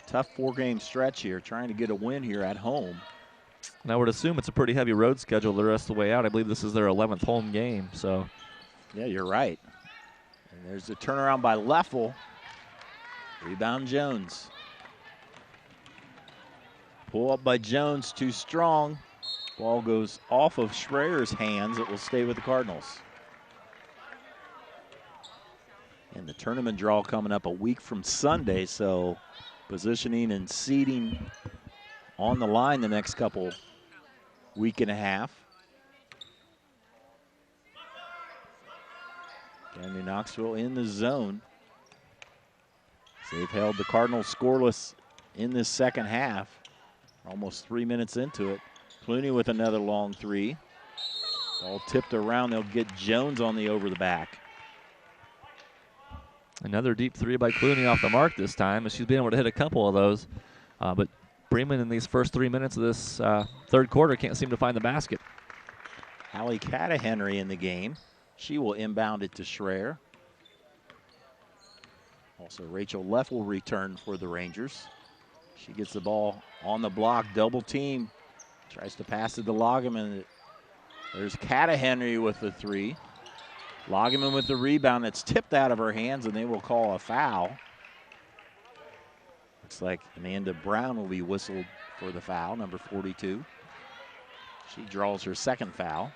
tough 4-game stretch here, trying to get a win here at home. And I would assume it's a pretty heavy road schedule the rest of the way out. I believe this is their 11th home game. So, yeah, you're right. And there's the turnaround by Leffel. Rebound Jones. Pull up by Jones, too strong. Ball goes off of Schreier's hands. It will stay with the Cardinals. And the tournament draw coming up a week from Sunday, so positioning and seeding on the line the next week and a half. Again, New Knoxville in the zone. They've held the Cardinals scoreless in this second half. Almost 3 minutes into it. Clooney with another long three. Ball tipped around. They'll get Jones on the over the back. Another deep three by Clooney off the mark this time, and she's been able to hit a couple of those. But Bremen in these first 3 minutes of this third quarter can't seem to find the basket. Allie Catahenry in the game. She will inbound it to Schreier. Also, Rachel Leff will return for the Rangers. She gets the ball on the block, double team. Tries to pass it to Lagerman. There's Catahenry with the three. Lagerman with the rebound. That's tipped out of her hands, and they will call a foul. Looks like Amanda Brown will be whistled for the foul, number 42. She draws her second foul.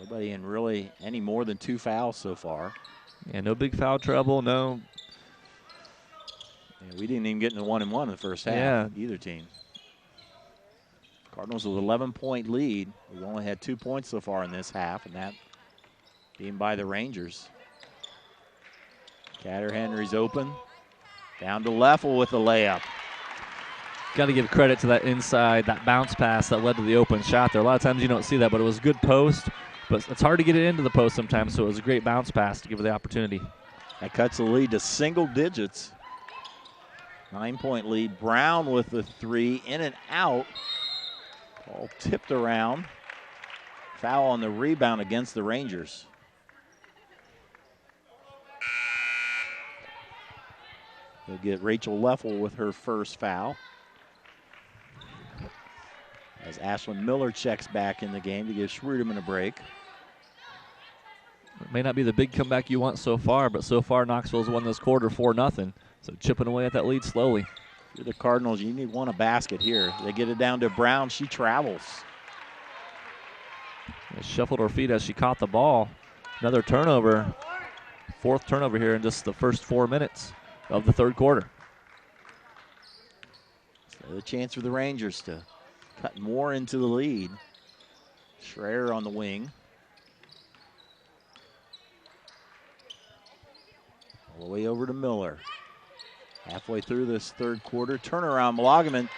Nobody in really any more than 2 fouls so far. Yeah, no big foul trouble, no. Yeah, we didn't even get into 1-1 in the first half, yeah. Either team. Cardinals with an 11-point lead. We've only had 2 points so far in this half, and that being by the Rangers. Catahenry's open. Down to Leffel with the layup. Got to give credit to that inside, that bounce pass that led to the open shot there. A lot of times you don't see that, but it was a good post. But it's hard to get it into the post sometimes, so it was a great bounce pass to give her the opportunity. That cuts the lead to single digits. 9-point lead. Brown with the three, in and out. Ball tipped around. Foul on the rebound against the Rangers. They'll get Rachel Leffel with her first foul. As Ashlyn Miller checks back in the game to give Schruderman a break. It may not be the big comeback you want so far, but so far Knoxville's won this quarter 4-0. So chipping away at that lead slowly. If you're the Cardinals, you need a basket here. They get it down to Brown. She travels. They shuffled her feet as she caught the ball. Another turnover. 4th turnover here in just the first 4 minutes of the third quarter. So the chance for the Rangers to cut more into the lead. Schreier on the wing. All the way over to Miller. Halfway through this third quarter, turnaround, Malagaman.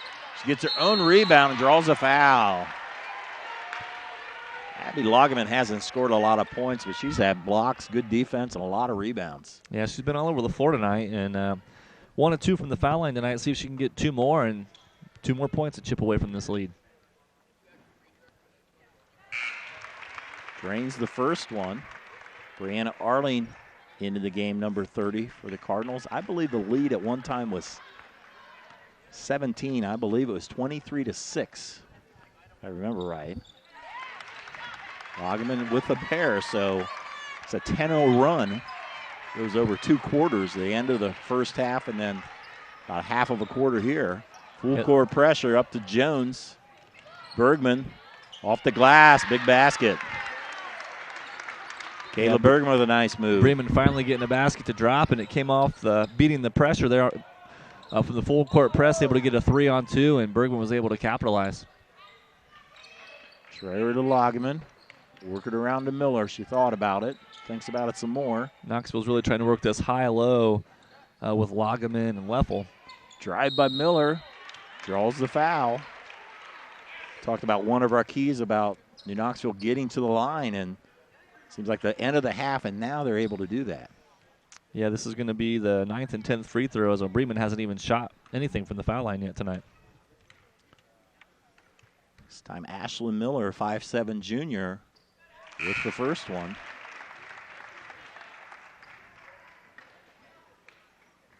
She gets her own rebound and draws a foul. Abby Loggeman hasn't scored a lot of points, but she's had blocks, good defense, and a lot of rebounds. Yeah, she's been all over the floor tonight, and 1 of 2 from the foul line tonight. See if she can get 2 more and 2 more points to chip away from this lead. Drains the first one. Brianna Arling into the game, number 30 for the Cardinals. I believe the lead at one time was 17. I believe it was 23-6, if I remember right. Loggeman with a pair, so it's a 10-0 run. It was over 2 quarters, the end of the first half, and then about half of a quarter here. Full court pressure up to Jones. Bergman off the glass, big basket. Kayla Bergman with a nice move. Bremen finally getting a basket to drop, and it came off beating the pressure there from the full court press, able to get a 3-on-2, and Bergman was able to capitalize. Schreier to Loggeman. Work it around to Miller. She thought about it, thinks about it some more. Knoxville's really trying to work this high-low with Loggeman and Leffel. Drive by Miller. Draws the foul. Talked about one of our keys about New Knoxville getting to the line, and seems like the end of the half, and now they're able to do that. Yeah, this is going to be the 9th and 10th free throws, and Bremen hasn't even shot anything from the foul line yet tonight. This time Ashlyn Miller, 5'7" junior, with the first one.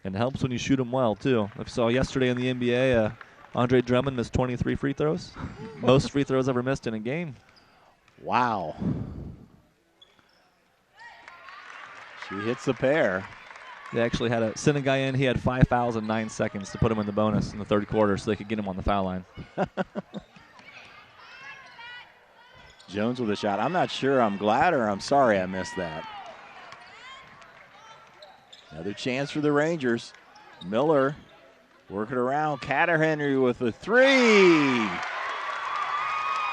And it helps when you shoot them well, too. I saw yesterday in the NBA, Andre Drummond missed 23 free throws. Most free throws ever missed in a game. Wow. She hits the pair. They actually had a Senegal in. He had 5 fouls in 9 seconds to put him in the bonus in the third quarter so they could get him on the foul line. Jones with a shot. I'm not sure I'm glad or I'm sorry I missed that. Another chance for the Rangers. Miller working around. Catter-Henry with a 3.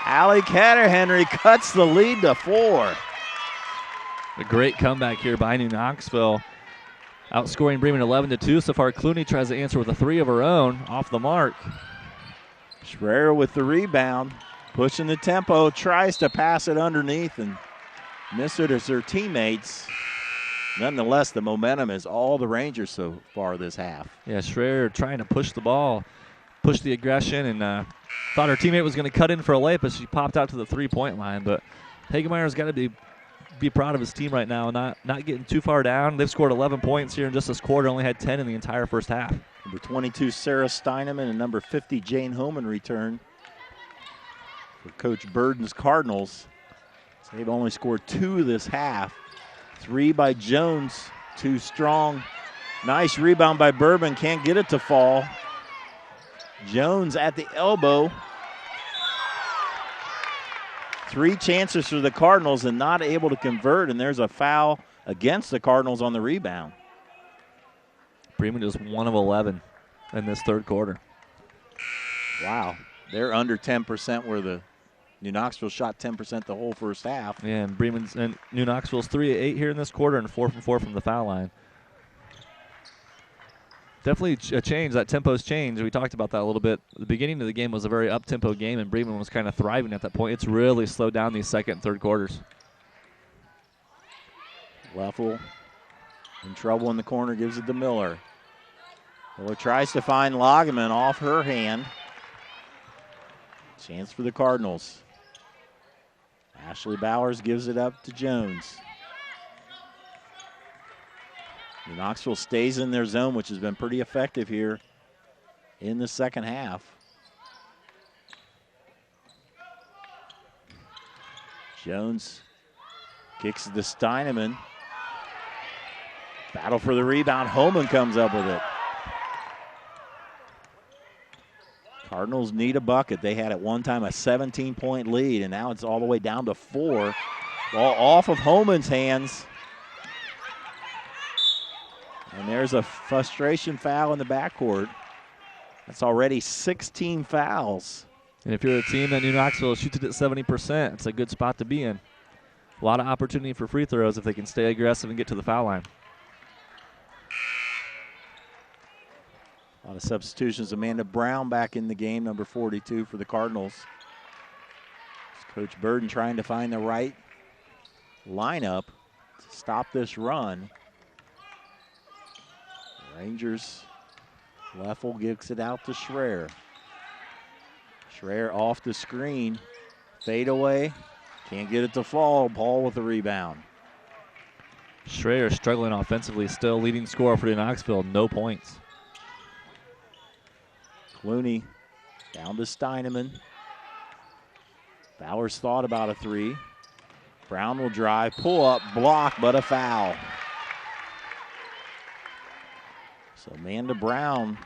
Allie Catter-Henry cuts the lead to 4. A great comeback here by New Knoxville. Outscoring Bremen 11-2 so far. Clooney tries to answer with a 3 of her own off the mark. Schreier with the rebound. Pushing the tempo, tries to pass it underneath and miss it as her teammates. Nonetheless, the momentum is all the Rangers so far this half. Yeah, Schreier trying to push the ball, push the aggression, and thought her teammate was going to cut in for a layup, but she popped out to the 3-point line. But Hagemeyer's got to be proud of his team right now, not getting too far down. They've scored 11 points here in just this quarter, only had 10 in the entire first half. Number 22, Sarah Steineman, and number 50, Jane Homan return for Coach Burden's Cardinals. So they've only scored 2 this half. 3 by Jones, too strong. Nice rebound by Bourbon, can't get it to fall. Jones at the elbow. 3 chances for the Cardinals and not able to convert, and there's a foul against the Cardinals on the rebound. Bremen is 1 of 11 in this third quarter. Wow, they're under 10% where the New Knoxville shot 10% the whole first half. Yeah, and New Knoxville's 3 of 8 here in this quarter and 4 from 4 from the foul line. Definitely a change. That tempo's changed. We talked about that a little bit. The beginning of the game was a very up-tempo game, and Bremen was kind of thriving at that point. It's really slowed down these second and third quarters. Leffel in trouble in the corner, gives it to Miller. Miller tries to find Loggeman off her hand. Chance for the Cardinals. Ashley Bowers gives it up to Jones. New Knoxville stays in their zone, which has been pretty effective here in the second half. Jones kicks it to Steineman. Battle for the rebound. Homan comes up with it. Cardinals need a bucket. They had at one time a 17-point lead, and now it's all the way down to 4. Ball off of Homan's hands. And there's a frustration foul in the backcourt. That's already 16 fouls. And if you're a team that New Knoxville shoots it at 70%, it's a good spot to be in. A lot of opportunity for free throws if they can stay aggressive and get to the foul line. lot of substitutions. Amanda Brown back in the game, number 42 for the Cardinals. Coach Burden trying to find the right lineup to stop this run. Rangers, Leffel gives it out to Schreier. Schreier off the screen, fade away, can't get it to fall. Paul with the rebound. Schreier struggling offensively, still leading scorer for Knoxville, no points. Clooney down to Steineman. Bowers thought about a three. Brown will drive, pull up, block, but a foul. So Amanda Brown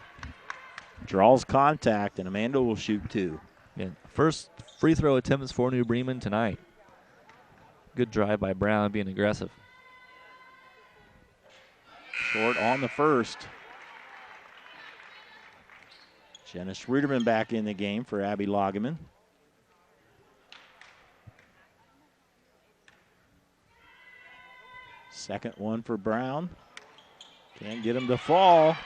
draws contact, and Amanda will shoot two. Yeah, first free throw attempts for New Bremen tonight. Good drive by Brown, being aggressive. Short on the first. Jenna Schruderman back in the game for Abby Lageman. Second one for Brown. Can't get him to fall.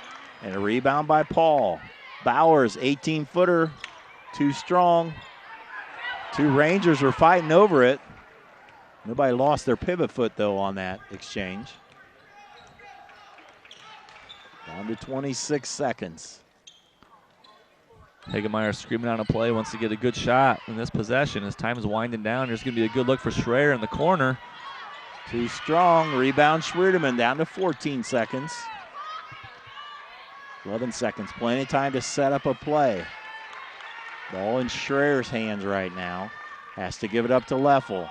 And a rebound by Paul. Bowers, 18-footer, too strong. Two Rangers were fighting over it. Nobody lost their pivot foot, though, on that exchange. Down to 26 seconds. Hagemeyer screaming out a play, wants to get a good shot in this possession. As time is winding down, there's going to be a good look for Schreier in the corner. Too strong. Rebound Schruderman, down to 14 seconds. 11 seconds. Plenty of time to set up a play. Ball in Schreier's hands right now. Has to give it up to Leffel.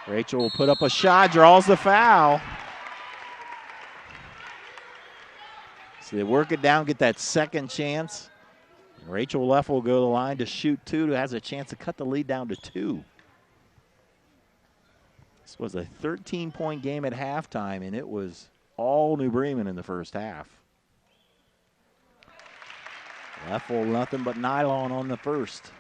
Rachel will put up a shot, draws the foul. So they work it down, get that second chance. And Rachel Leffel will go to the line to shoot two, has a chance to cut the lead down to two. This was a 13-point game at halftime, and it was all New Bremen in the first half. Leffel nothing but nylon on the first.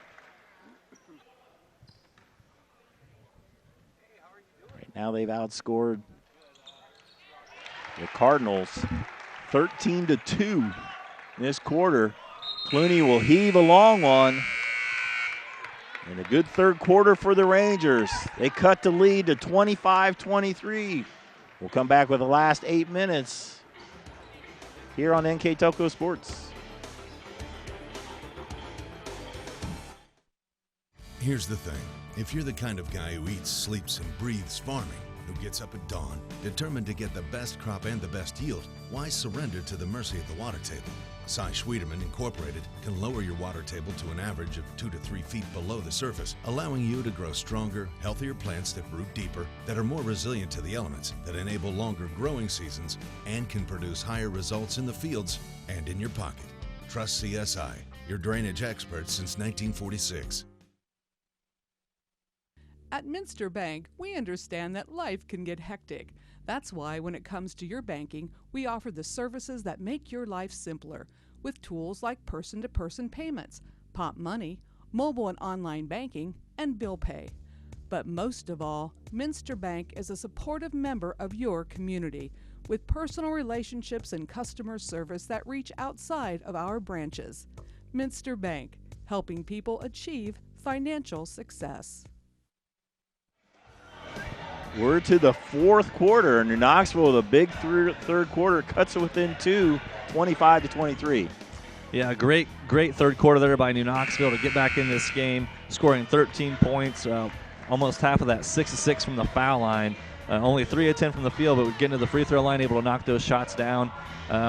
Right now they've outscored the Cardinals 13-2 in this quarter. Clooney will heave a long one. And a good third quarter for the Rangers. They cut the lead to 25-23. We'll come back with the last 8 minutes here on NKTelco Sports. Here's the thing. If you're the kind of guy who eats, sleeps, and breathes farming, who gets up at dawn, determined to get the best crop and the best yield, why surrender to the mercy of the water table? Cy Schwiedemann Incorporated can lower your water table to an average of 2 to 3 feet below the surface, allowing you to grow stronger, healthier plants that root deeper, that are more resilient to the elements, that enable longer growing seasons, and can produce higher results in the fields and in your pocket. Trust CSI, your drainage experts since 1946. At Minster Bank, we understand that life can get hectic. That's why when it comes to your banking, we offer the services that make your life simpler with tools like person-to-person payments, Pop Money, mobile and online banking, and bill pay. But most of all, Minster Bank is a supportive member of your community with personal relationships and customer service that reach outside of our branches. Minster Bank, helping people achieve financial success. We're to the fourth quarter, and New Knoxville with a big third quarter cuts it within two, 25-23. Yeah, great third quarter there by New Knoxville to get back in this game, scoring 13 points, almost half of that, 6 of 6 from the foul line. Only 3 of 10 from the field, but would get into the free throw line, able to knock those shots down,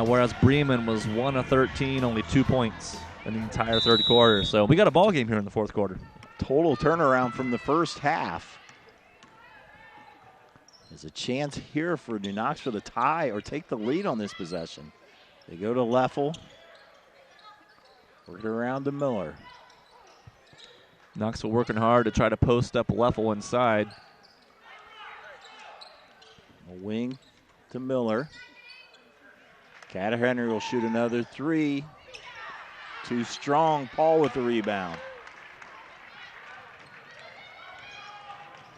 whereas Bremen was 1 of 13, only 2 points in the entire third quarter. So we got a ball game here in the fourth quarter. Total turnaround from the first half. There's a chance here for New Knoxville to tie or take the lead on this possession. They go to Leffel. Work it around to Miller. Knoxville working hard to try to post up Leffel inside. A wing to Miller. Henry will shoot another three. Too strong. Paul with the rebound.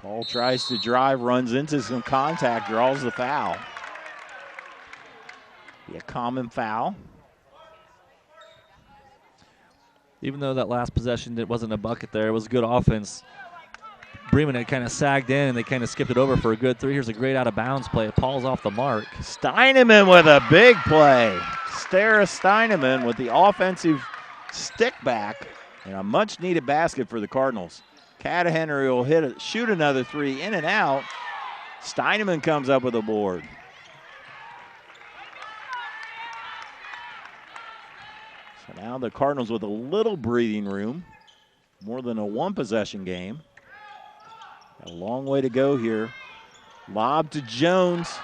Paul tries to drive, runs into some contact, draws the foul. Be a common foul. Even though that last possession it wasn't a bucket there, it was good offense. Bremen had kind of sagged in, and they kind of skipped it over for a good three. Here's a great out-of-bounds play. Paul's off the mark. Steineman with a big play. Stara Steineman with the offensive stick back and a much-needed basket for the Cardinals. Catahenry will shoot another three, in and out. Steineman comes up with a board. So now the Cardinals with a little breathing room, more than a one-possession game. Got a long way to go here. Lob to Jones.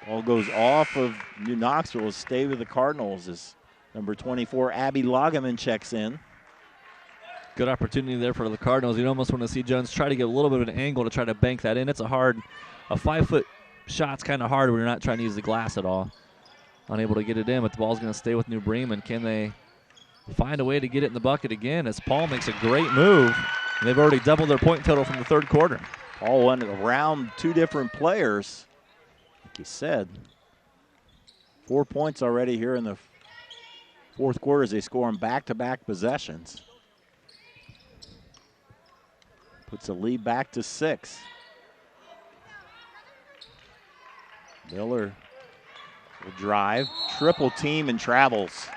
Ball goes off of New Knoxville. Stay with the Cardinals as number 24, Abby Lageman, checks in. Good opportunity there for the Cardinals. You'd almost want to see Jones try to get a little bit of an angle to try to bank that in. It's a 5-foot shot's kind of hard when you're not trying to use the glass at all. Unable to get it in, but the ball's going to stay with New Bremen. Can they find a way to get it in the bucket again as Paul makes a great move? And they've already doubled their point total from the third quarter. Paul went around two different players. Like you said, 4 points already here in the fourth quarter as they score on back-to-back possessions. Puts the lead back to 6. Miller will drive, triple team, and travels.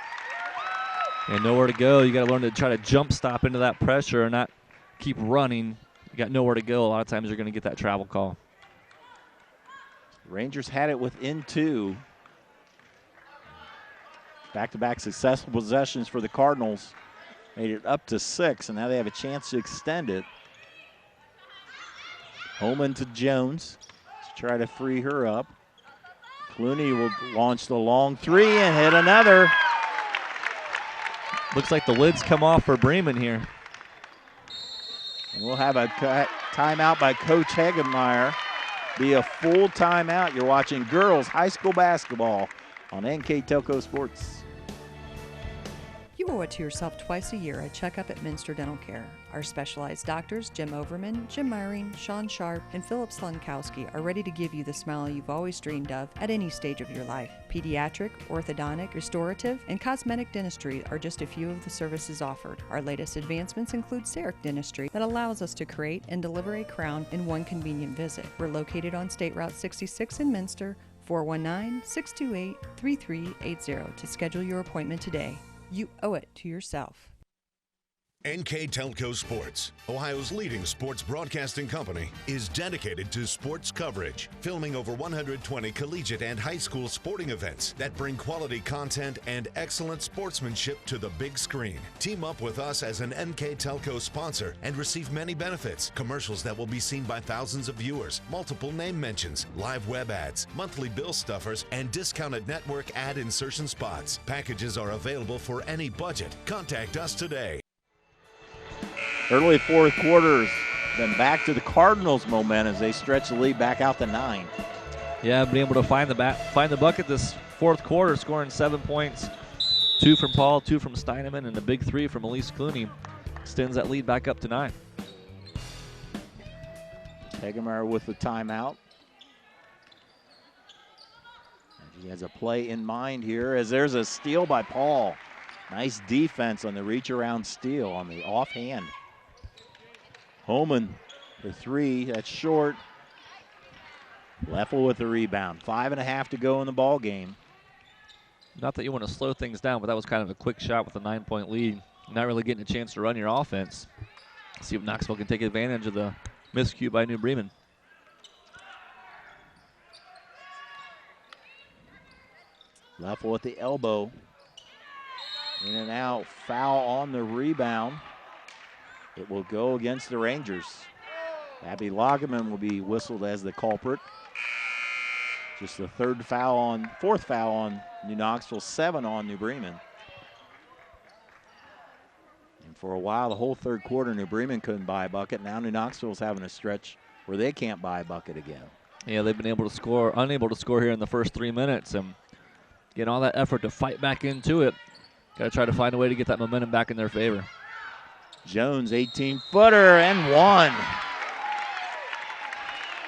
And nowhere to go. You got to learn to try to jump stop into that pressure and not keep running. You got nowhere to go. A lot of times you're going to get that travel call. Rangers had it within 2. Back-to-back successful possessions for the Cardinals. Made it up to 6, and now they have a chance to extend it. Holman to Jones to try to free her up. Clooney will launch the long three and hit another. Looks like the lid's come off for Bremen here. And we'll have a timeout by Coach Hagemeyer. Be a full timeout. You're watching girls high school basketball on NKTelco Sports. You owe it to yourself twice a year a checkup at Minster Dental Care. Our specialized doctors, Jim Overman, Jim Myring, Sean Sharp, and Philip Slunkowski, are ready to give you the smile you've always dreamed of at any stage of your life. Pediatric, orthodontic, restorative, and cosmetic dentistry are just a few of the services offered. Our latest advancements include CEREC dentistry that allows us to create and deliver a crown in one convenient visit. We're located on State Route 66 in Minster, 419-628-3380 to schedule your appointment today. You owe it to yourself. NKTelco Sports, Ohio's leading sports broadcasting company, is dedicated to sports coverage, filming over 120 collegiate and high school sporting events that bring quality content and excellent sportsmanship to the big screen. Team up with us as an NKTelco sponsor and receive many benefits: commercials that will be seen by thousands of viewers, multiple name mentions, live web ads, monthly bill stuffers, and discounted network ad insertion spots. Packages are available for any budget. Contact us today. Early fourth quarters, then back to the Cardinals' momentum as they stretch the lead back out to 9. Yeah, being able to find the bucket this fourth quarter, scoring 7 points, 2 from Paul, 2 from Steineman, and a big 3 from Elise Clooney. Extends that lead back up to 9. Hagemeyer with the timeout. He has a play in mind here as there's a steal by Paul. Nice defense on the reach around steal on the offhand. Holman for 3, that's short. Leffel with the rebound. 5.5 to go in the ball game. Not that you want to slow things down, but that was kind of a quick shot with a 9-point lead. Not really getting a chance to run your offense. See if Knoxville can take advantage of the miscue by New Bremen. Leffel with the elbow. In and out, foul on the rebound. It will go against the Rangers. Abby Lageman will be whistled as the culprit. Just the fourth foul on New Knoxville, 7 on New Bremen. And for a while, the whole third quarter, New Bremen couldn't buy a bucket. Now New Knoxville's having a stretch where they can't buy a bucket again. Yeah, they've been unable to score here in the first 3 minutes, and getting all that effort to fight back into it. Got to try to find a way to get that momentum back in their favor. Jones, 18-footer and 1.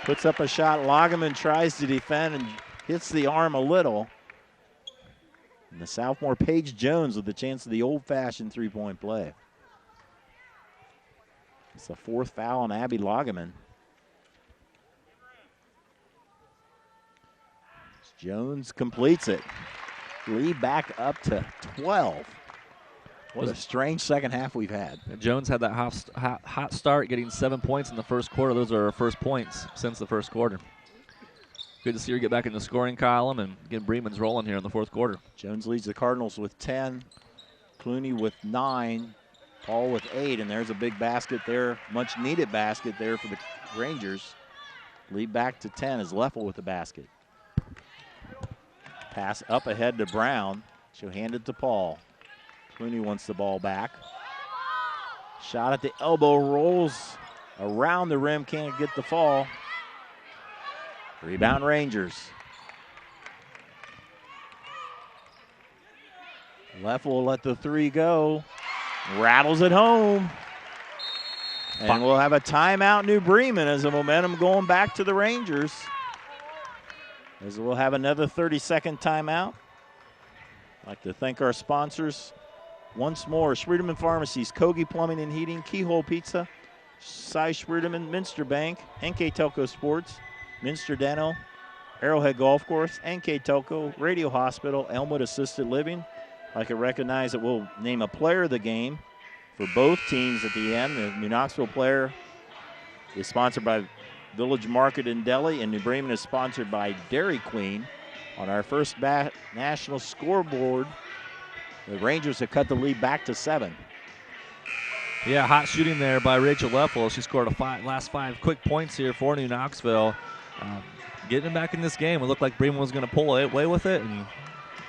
Puts up a shot. Lageman tries to defend and hits the arm a little. And the sophomore Paige Jones with the chance of the old-fashioned three-point play. It's the 4th foul on Abby Lageman. Jones completes it. Lead back up to 12. What a strange second half we've had. Jones had that hot start, getting 7 points in the first quarter. Those are her first points since the first quarter. Good to see her get back in the scoring column and get Bremen's rolling here in the fourth quarter. Jones leads the Cardinals with 10, Clooney with 9, Paul with 8, and there's a big basket there, much needed basket there for the Rangers. Lead back to 10 is Leffel with the basket. Pass up ahead to Brown. She'll hand it to Paul. Clooney wants the ball back. Shot at the elbow, rolls around the rim, can't get the fall. Rebound Rangers. Leffel will let the 3 go. Rattles it home. And we'll have a timeout, New Bremen, as the momentum going back to the Rangers. As we'll have another 30-second timeout. I'd like to thank our sponsors once more. Schwiedeman Pharmacies, Kogi Plumbing and Heating, Keyhole Pizza, Cy Schwiedeman, Minster Bank, NKTelco Sports, Minster Dental, Arrowhead Golf Course, NKTelco, Radio Hospital, Elmwood Assisted Living. I can recognize that we'll name a player of the game for both teams at the end. The New Knoxville player is sponsored by Village Market in Delhi, and New Bremen is sponsored by Dairy Queen. On our first national scoreboard, the Rangers have cut the lead back to 7. Yeah, hot shooting there by Rachel Leffel. She scored last 5 quick points here for New Knoxville. Getting back in this game, it looked like Bremen was going to pull away with it, and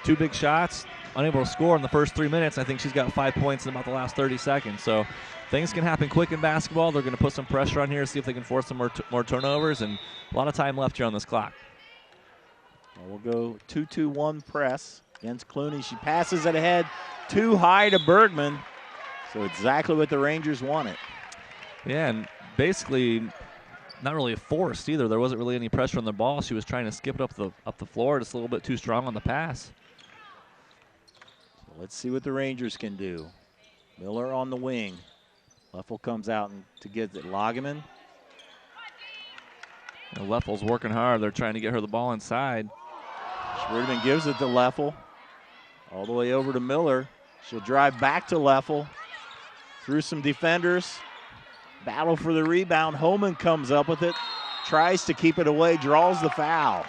2 big shots, unable to score in the first 3 minutes. I think she's got 5 points in about the last 30 seconds. So things can happen quick in basketball. They're going to put some pressure on here, see if they can force some more turnovers, and a lot of time left here on this clock. We'll go 2-2-1 press against Clooney. She passes it ahead too high to Bergman. So exactly what the Rangers wanted. Yeah, and basically not really forced either. There wasn't really any pressure on the ball. She was trying to skip it up the floor, just a little bit too strong on the pass. So let's see what the Rangers can do. Miller on the wing. Leffel comes out to get it. Lageman. Leffel's working hard. They're trying to get her the ball inside. Schwiedeman gives it to Leffel. All the way over to Miller. She'll drive back to Leffel. Through some defenders. Battle for the rebound. Homan comes up with it. Tries to keep it away. Draws the foul.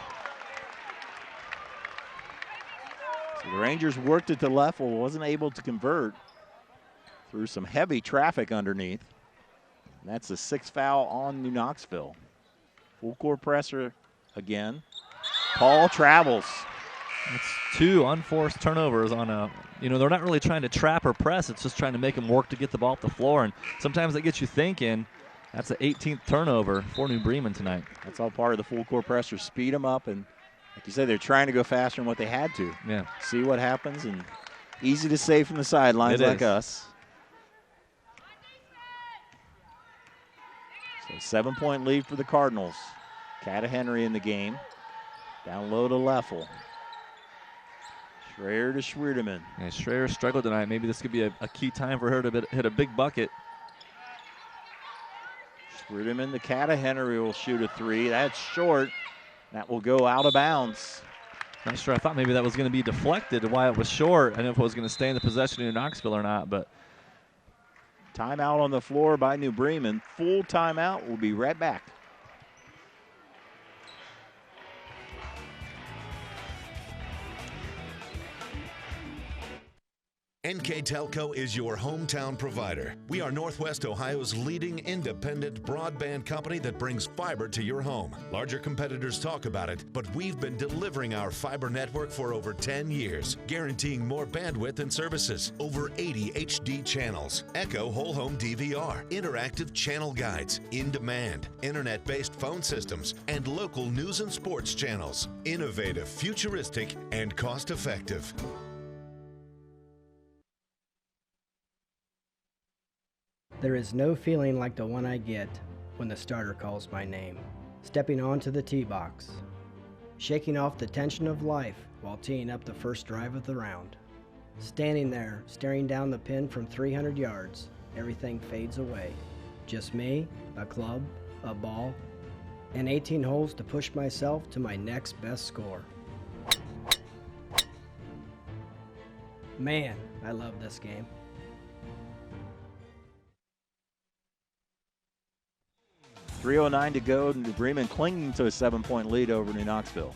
So the Rangers worked it to Leffel. Wasn't able to convert. Through some heavy traffic underneath. And that's the 6th foul on New Knoxville. Full court presser again. Paul travels. It's 2 unforced turnovers on a, they're not really trying to trap or press. It's just trying to make them work to get the ball off the floor. And sometimes that gets you thinking. That's the 18th turnover for New Bremen tonight. That's all part of the full court pressure. Speed them up. And like you said, they're trying to go faster than what they had to. Yeah. See what happens. And easy to say from the sidelines like us. So 7-point lead for the Cardinals. Cata Henry in the game. Down low to Leffel. Schreier to Schwiedeman. Yeah, Schreier struggled tonight. Maybe this could be a key time for her to hit a big bucket. Schwiedeman to Cata Henry will shoot a 3. That's short. That will go out of bounds. Not sure. I thought maybe that was going to be deflected while it was short. I don't know if it was going to stay in the possession of Knoxville or not, but. Timeout on the floor by New Bremen. Full timeout. We'll be right back. NKTelco is your hometown provider. We are Northwest Ohio's leading independent broadband company that brings fiber to your home. Larger competitors talk about it, but we've been delivering our fiber network for over 10 years, guaranteeing more bandwidth and services, over 80 HD channels, Echo Whole Home DVR, interactive channel guides, in-demand, internet-based phone systems, and local news and sports channels. Innovative, futuristic, and cost-effective. There is no feeling like the one I get when the starter calls my name, stepping onto the tee box. shaking off the tension of life while teeing up the first drive of the round. Standing there, staring down the pin from 300 yards, everything fades away. Just me, a club, a ball, and 18 holes to push myself to my next best score. Man, I love this game. .309 to go. New Bremen clinging to a 7-point lead over New Knoxville.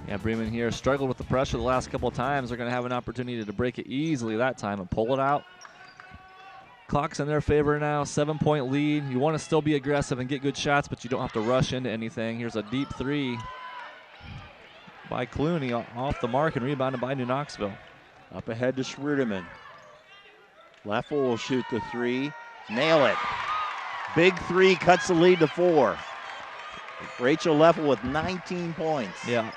Yeah, Bremen here struggled with the pressure the last couple of times. They're going to have an opportunity to break it easily that time and pull it out. Clock's in their favor now, 7-point lead. You want to still be aggressive and get good shots, but you don't have to rush into anything. Here's a deep three by Clooney off the mark and rebounded by New Knoxville. Up ahead to Schwiedeman. Leffel will shoot the three. Nail it. Big three cuts the lead to 4. Rachel Leffel with 19 points. Yeah,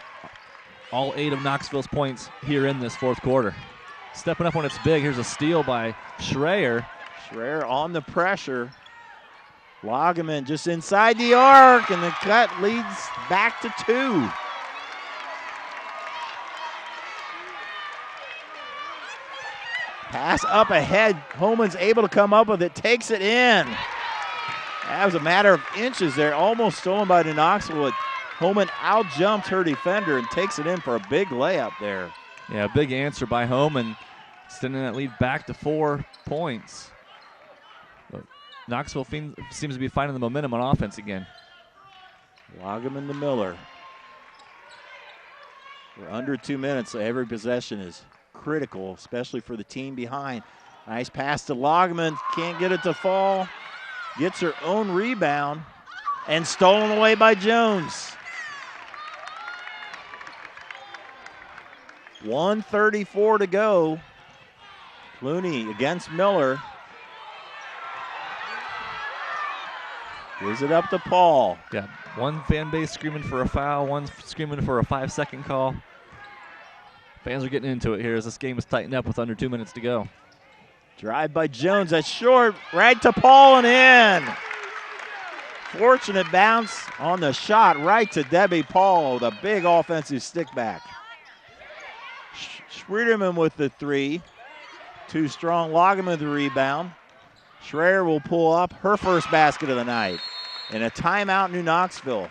all 8 of Knoxville's points here in this fourth quarter. Stepping up when it's big. Here's a steal by Schreier. Schreier on the pressure. Lageman just inside the arc, and the cut leads back to 2. Pass up ahead. Homan's able to come up with it, takes it in. That was a matter of inches there, almost stolen by New Knoxville. Homan out-jumped her defender and takes it in for a big layup there. Yeah, big answer by Homan, extending that lead back to 4 points. But Knoxville seems to be finding the momentum on offense again. Lageman to Miller. We're under 2 minutes, so every possession is critical, especially for the team behind. Nice pass to Lageman, can't get it to fall. Gets her own rebound and stolen away by Jones. 1:34 to go. Clooney against Miller. Gives it up to Paul. Yeah, one fan base screaming for a foul, one screaming for a 5-second call. Fans are getting into it here as this game is tightened up with under 2 minutes to go. Drive by Jones, that's short, right to Paul and in. Fortunate bounce on the shot, right to Debbie Paul with a big offensive stick back. Schwiedeman with the three. Too strong, Lageman with the rebound. Schreier will pull up her first basket of the night. And a timeout, New Knoxville.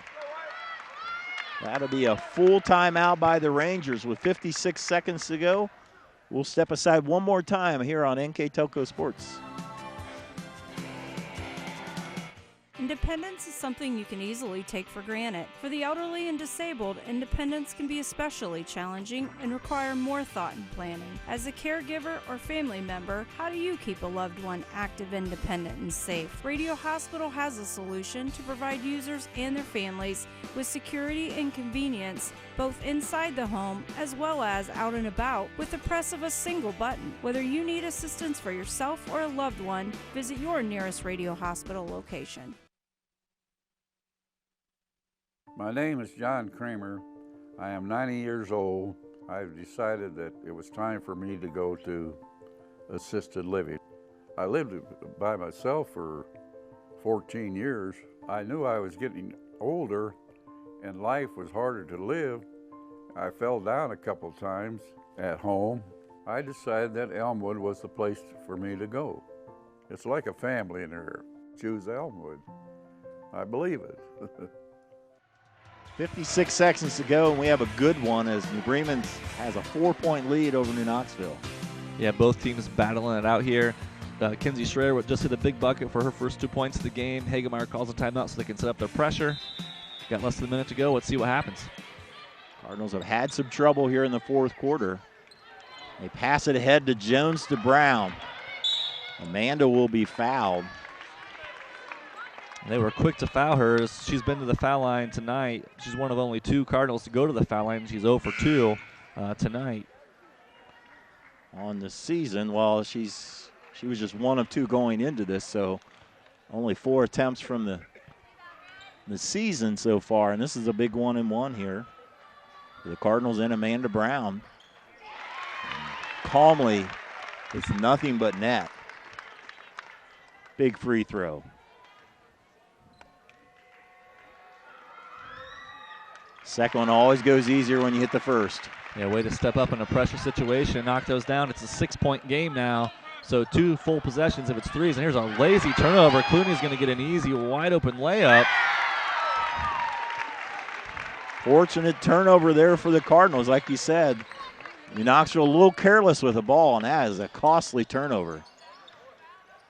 That'll be a full timeout by the Rangers with 56 seconds to go. We'll step aside one more time here on NKTelco Sports. Independence is something you can easily take for granted. For the elderly and disabled, independence can be especially challenging and require more thought and planning. As a caregiver or family member, how do you keep a loved one active, independent, and safe? Radio Hospital has a solution to provide users and their families with security and convenience, both inside the home as well as out and about, with the press of a single button. Whether you need assistance for yourself or a loved one, visit your nearest Radio Hospital location. My name is John Kramer. I am 90 years old. I've decided that it was time for me to go to assisted living. I lived by myself for 14 years. I knew I was getting older and life was harder to live. I fell down a couple times at home. I decided that Elmwood was the place for me to go. It's like a family in there. Choose Elmwood. I believe it. 56 seconds to go, and we have a good one as New Bremen has a 4-point lead over New Knoxville. Yeah, both teams battling it out here. Kinsey Schreier just hit a big bucket for her first 2 points of the game. Hagemeyer calls a timeout so they can set up their pressure. Got less than a minute to go. Let's see what happens. Cardinals have had some trouble here in the fourth quarter. They pass it ahead to Jones to Brown. Amanda will be fouled. They were quick to foul her. She's been to the foul line tonight. She's one of only 2 Cardinals to go to the foul line. She's 0 for 2 tonight. On the season, well, she was just 1 of 2 going into this, so only 4 attempts from the season so far, and this is a big 1-and-1 here. The Cardinals and Amanda Brown. Calmly, it's nothing but net. Big free throw. Second one always goes easier when you hit the first. Yeah, way to step up in a pressure situation, knock those down. It's a 6-point game now, so 2 full possessions if it's 3s. And here's a lazy turnover. Clooney's going to get an easy, wide-open layup. Fortunate turnover there for the Cardinals. Like you said, New Knoxville a little careless with the ball, and that is a costly turnover.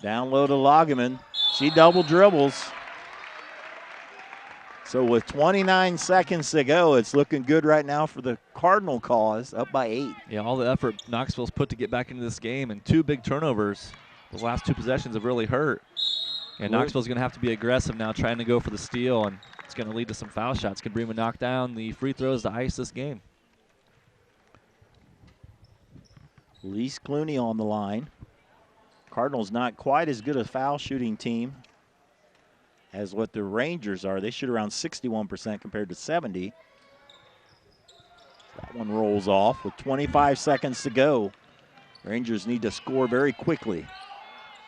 Down low to Lageman. She double dribbles. So with 29 seconds to go, it's looking good right now for the Cardinal cause, up by 8. Yeah, all the effort Knoxville's put to get back into this game, and 2 big turnovers. Those last 2 possessions have really hurt. And Knoxville's going to have to be aggressive now, trying to go for the steal, and it's going to lead to some foul shots. Can Bremen knock down the free throws to ice this game? Lise Clooney on the line. Cardinals not quite as good a foul shooting team as what the Rangers are. They shoot around 61% compared to 70. That one rolls off with 25 seconds to go. Rangers need to score very quickly.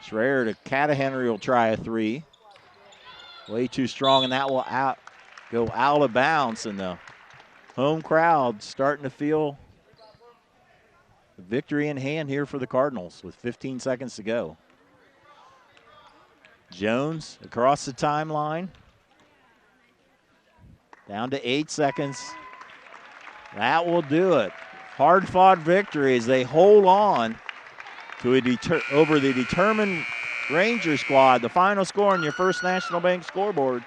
Schreier to Catahenry will try a 3. Way too strong, and that will go out of bounds, and the home crowd starting to feel the victory in hand here for the Cardinals with 15 seconds to go. Jones across the timeline. Down to 8 seconds. That will do it. Hard-fought victory as they hold on to over the determined Ranger squad. The final score on your First National Bank scoreboard,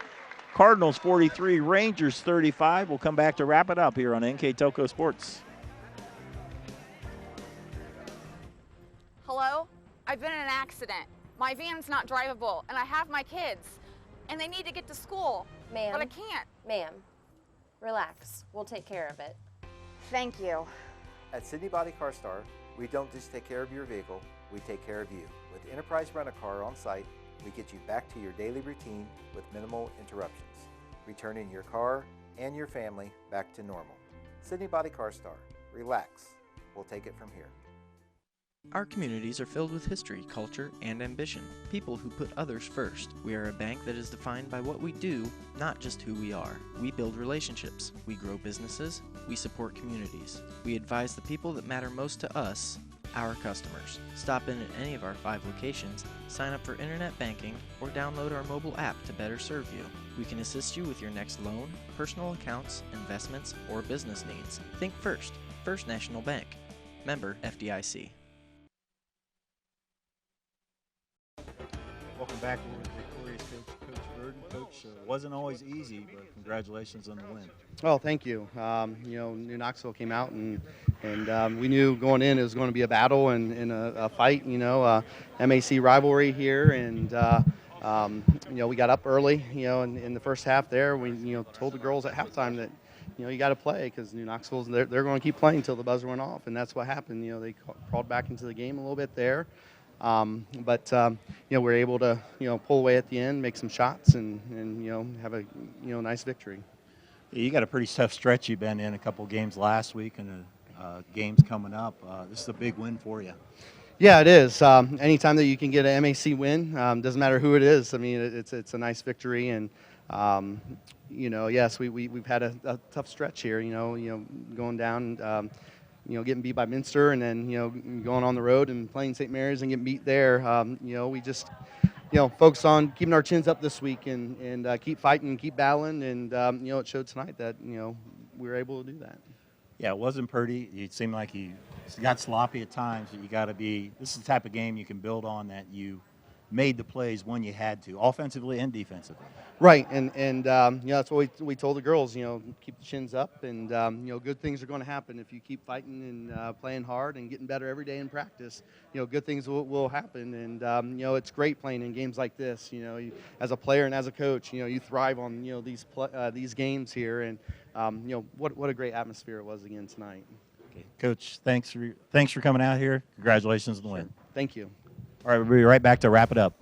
Cardinals 43, Rangers 35. We'll come back to wrap it up here on NKTelco Sports. Hello? I've been in an accident. My van's not drivable, and I have my kids, and they need to get to school, Ma'am. but I can't. Ma'am, relax. We'll take care of it. Thank you. At Sydney Body Car Star, we don't just take care of your vehicle, we take care of you. With Enterprise Rent-A-Car on site, we get you back to your daily routine with minimal interruptions, returning your car and your family back to normal. Sydney Body Car Star, relax. We'll take it from here. Our communities are filled with history, culture, and ambition. People who put others first. We are a bank that is defined by what we do, not just who we are. We build relationships. We grow businesses. We support communities. We advise the people that matter most to us, our customers. Stop in at any of our 5 locations, sign up for internet banking, or download our mobile app to better serve you. We can assist you with your next loan, personal accounts, investments, or business needs. Think first. First National Bank. Member FDIC. Welcome back. We're with victorious Coach Burden. Coach, wasn't always easy, but congratulations on the win. Oh, thank you. New Knoxville came out, and we knew going in it was going to be a battle and a fight. MAC rivalry here, and we got up early. In the first half there, we told the girls at halftime that you got to play because New Knoxville's they're going to keep playing until the buzzer went off, and that's what happened. They crawled back into the game a little bit there. We're able to, pull away at the end, make some shots, and have a, nice victory. You got a pretty tough stretch you've been in, a couple games last week and games coming up. This is a big win for you. Yeah, it is. Anytime that you can get an MAC win, doesn't matter who it is. I mean, it's a nice victory, and yes, we've had a tough stretch here. Going down. Getting beat by Minster, and then, going on the road and playing St. Mary's and getting beat there. We just, focus on keeping our chins up this week and keep fighting, keep battling. And, it showed tonight that, we were able to do that. Yeah, it wasn't pretty. It seemed like you got sloppy at times. But you got to be, this is the type of game you can build on that you made the plays when you had to, offensively and defensively. Right, and that's what we told the girls. Keep the chins up, and good things are going to happen if you keep fighting and playing hard and getting better every day in practice. Good things will happen, and it's great playing in games like this. As a player and as a coach, you thrive on these games here, and what a great atmosphere it was again tonight. Okay. Coach, thanks for coming out here. Congratulations on the win. Thank you. All right, we'll be right back to wrap it up.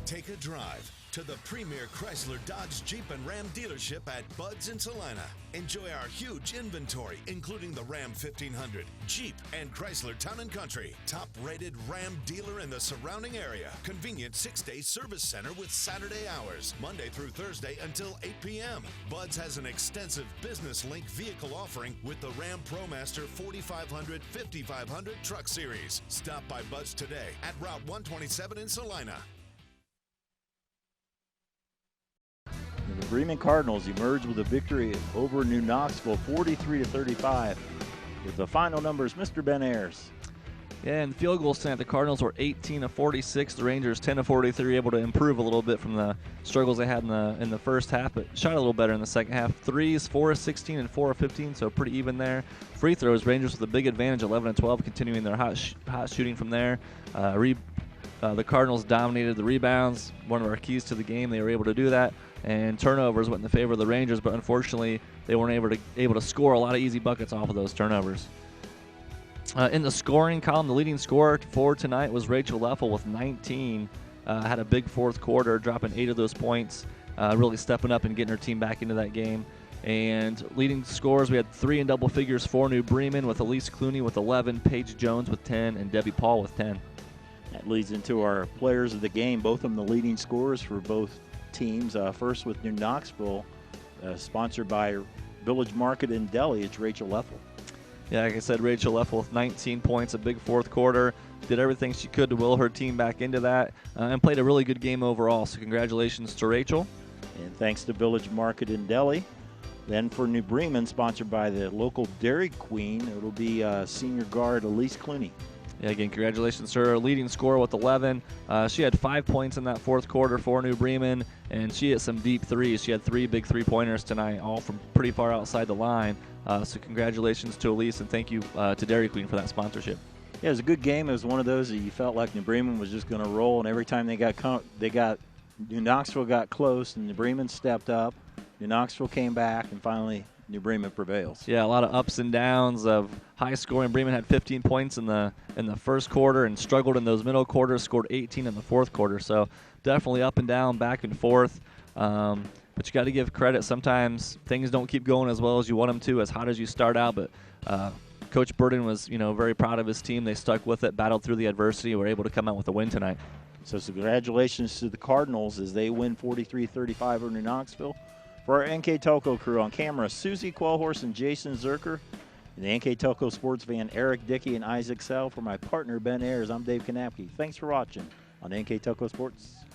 Take a drive to the premier Chrysler, Dodge, Jeep, and Ram dealership at Bud's in Salina. Enjoy our huge inventory, including the Ram 1500, Jeep, and Chrysler Town & Country. Top-rated Ram dealer in the surrounding area. Convenient 6-day service center with Saturday hours, Monday through Thursday until 8 p.m. Bud's has an extensive business link vehicle offering with the Ram ProMaster 4500, 5500 truck series. Stop by Bud's today at Route 127 in Salina. And the Bremen Cardinals emerged with a victory over New Knoxville, 43-35. With the final numbers, Mr. Ben Ayers. Yeah, and field goals tonight, the Cardinals were 18 of 46. The Rangers 10 of 43, able to improve a little bit from the struggles they had in the first half, but shot a little better in the second half. Threes, 4 of 16 and 4 of 15, so pretty even there. Free throws, Rangers with a big advantage, 11 and 12, continuing their hot shooting from there. The Cardinals dominated the rebounds, one of our keys to the game. They were able to do that, and turnovers went in the favor of the Rangers, but unfortunately they weren't able to score a lot of easy buckets off of those turnovers. In the scoring column, the leading scorer for tonight was Rachel Leffel with 19. Had a big fourth quarter, dropping 8 of those points, really stepping up and getting her team back into that game. And leading scorers, we had 3 in double figures for New Bremen, with Elise Clooney with 11, Paige Jones with 10, and Debbie Paul with 10. That leads into our players of the game, both of them the leading scorers for both teams. First with New Knoxville, sponsored by Village Market in Delhi, it's Rachel Leffel. Yeah, like I said, Rachel Leffel with 19 points, a big fourth quarter. Did everything she could to will her team back into that, and played a really good game overall. So congratulations to Rachel. And thanks to Village Market in Delhi. Then for New Bremen, sponsored by the local Dairy Queen, it'll be senior guard Elise Clooney. Yeah, again, congratulations to her. Leading scorer with 11. She had 5 points in that fourth quarter for New Bremen, and she hit some deep threes. She had 3 big three-pointers tonight, all from pretty far outside the line. So congratulations to Elise, and thank you to Dairy Queen for that sponsorship. Yeah, it was a good game. It was one of those that you felt like New Bremen was just going to roll, and every time New Knoxville got close, and New Bremen stepped up. New Knoxville came back, and finally New Bremen prevails. Yeah, a lot of ups and downs of high scoring. Bremen had 15 points in the first quarter and struggled in those middle quarters, scored 18 in the fourth quarter. So definitely up and down, back and forth. But you got to give credit. Sometimes things don't keep going as well as you want them to, as hot as you start out. But Coach Burden was, very proud of his team. They stuck with it, battled through the adversity, were able to come out with a win tonight. So congratulations to the Cardinals as they win 43-35 over New Knoxville. For our NKTelco crew, on camera, Susie Quellhorse and Jason Zerker. And the NKTelco sports van, Eric Dickey and Isaac Sell. For my partner, Ben Ayers, I'm Dave Kanapke. Thanks for watching on NKTelco Sports.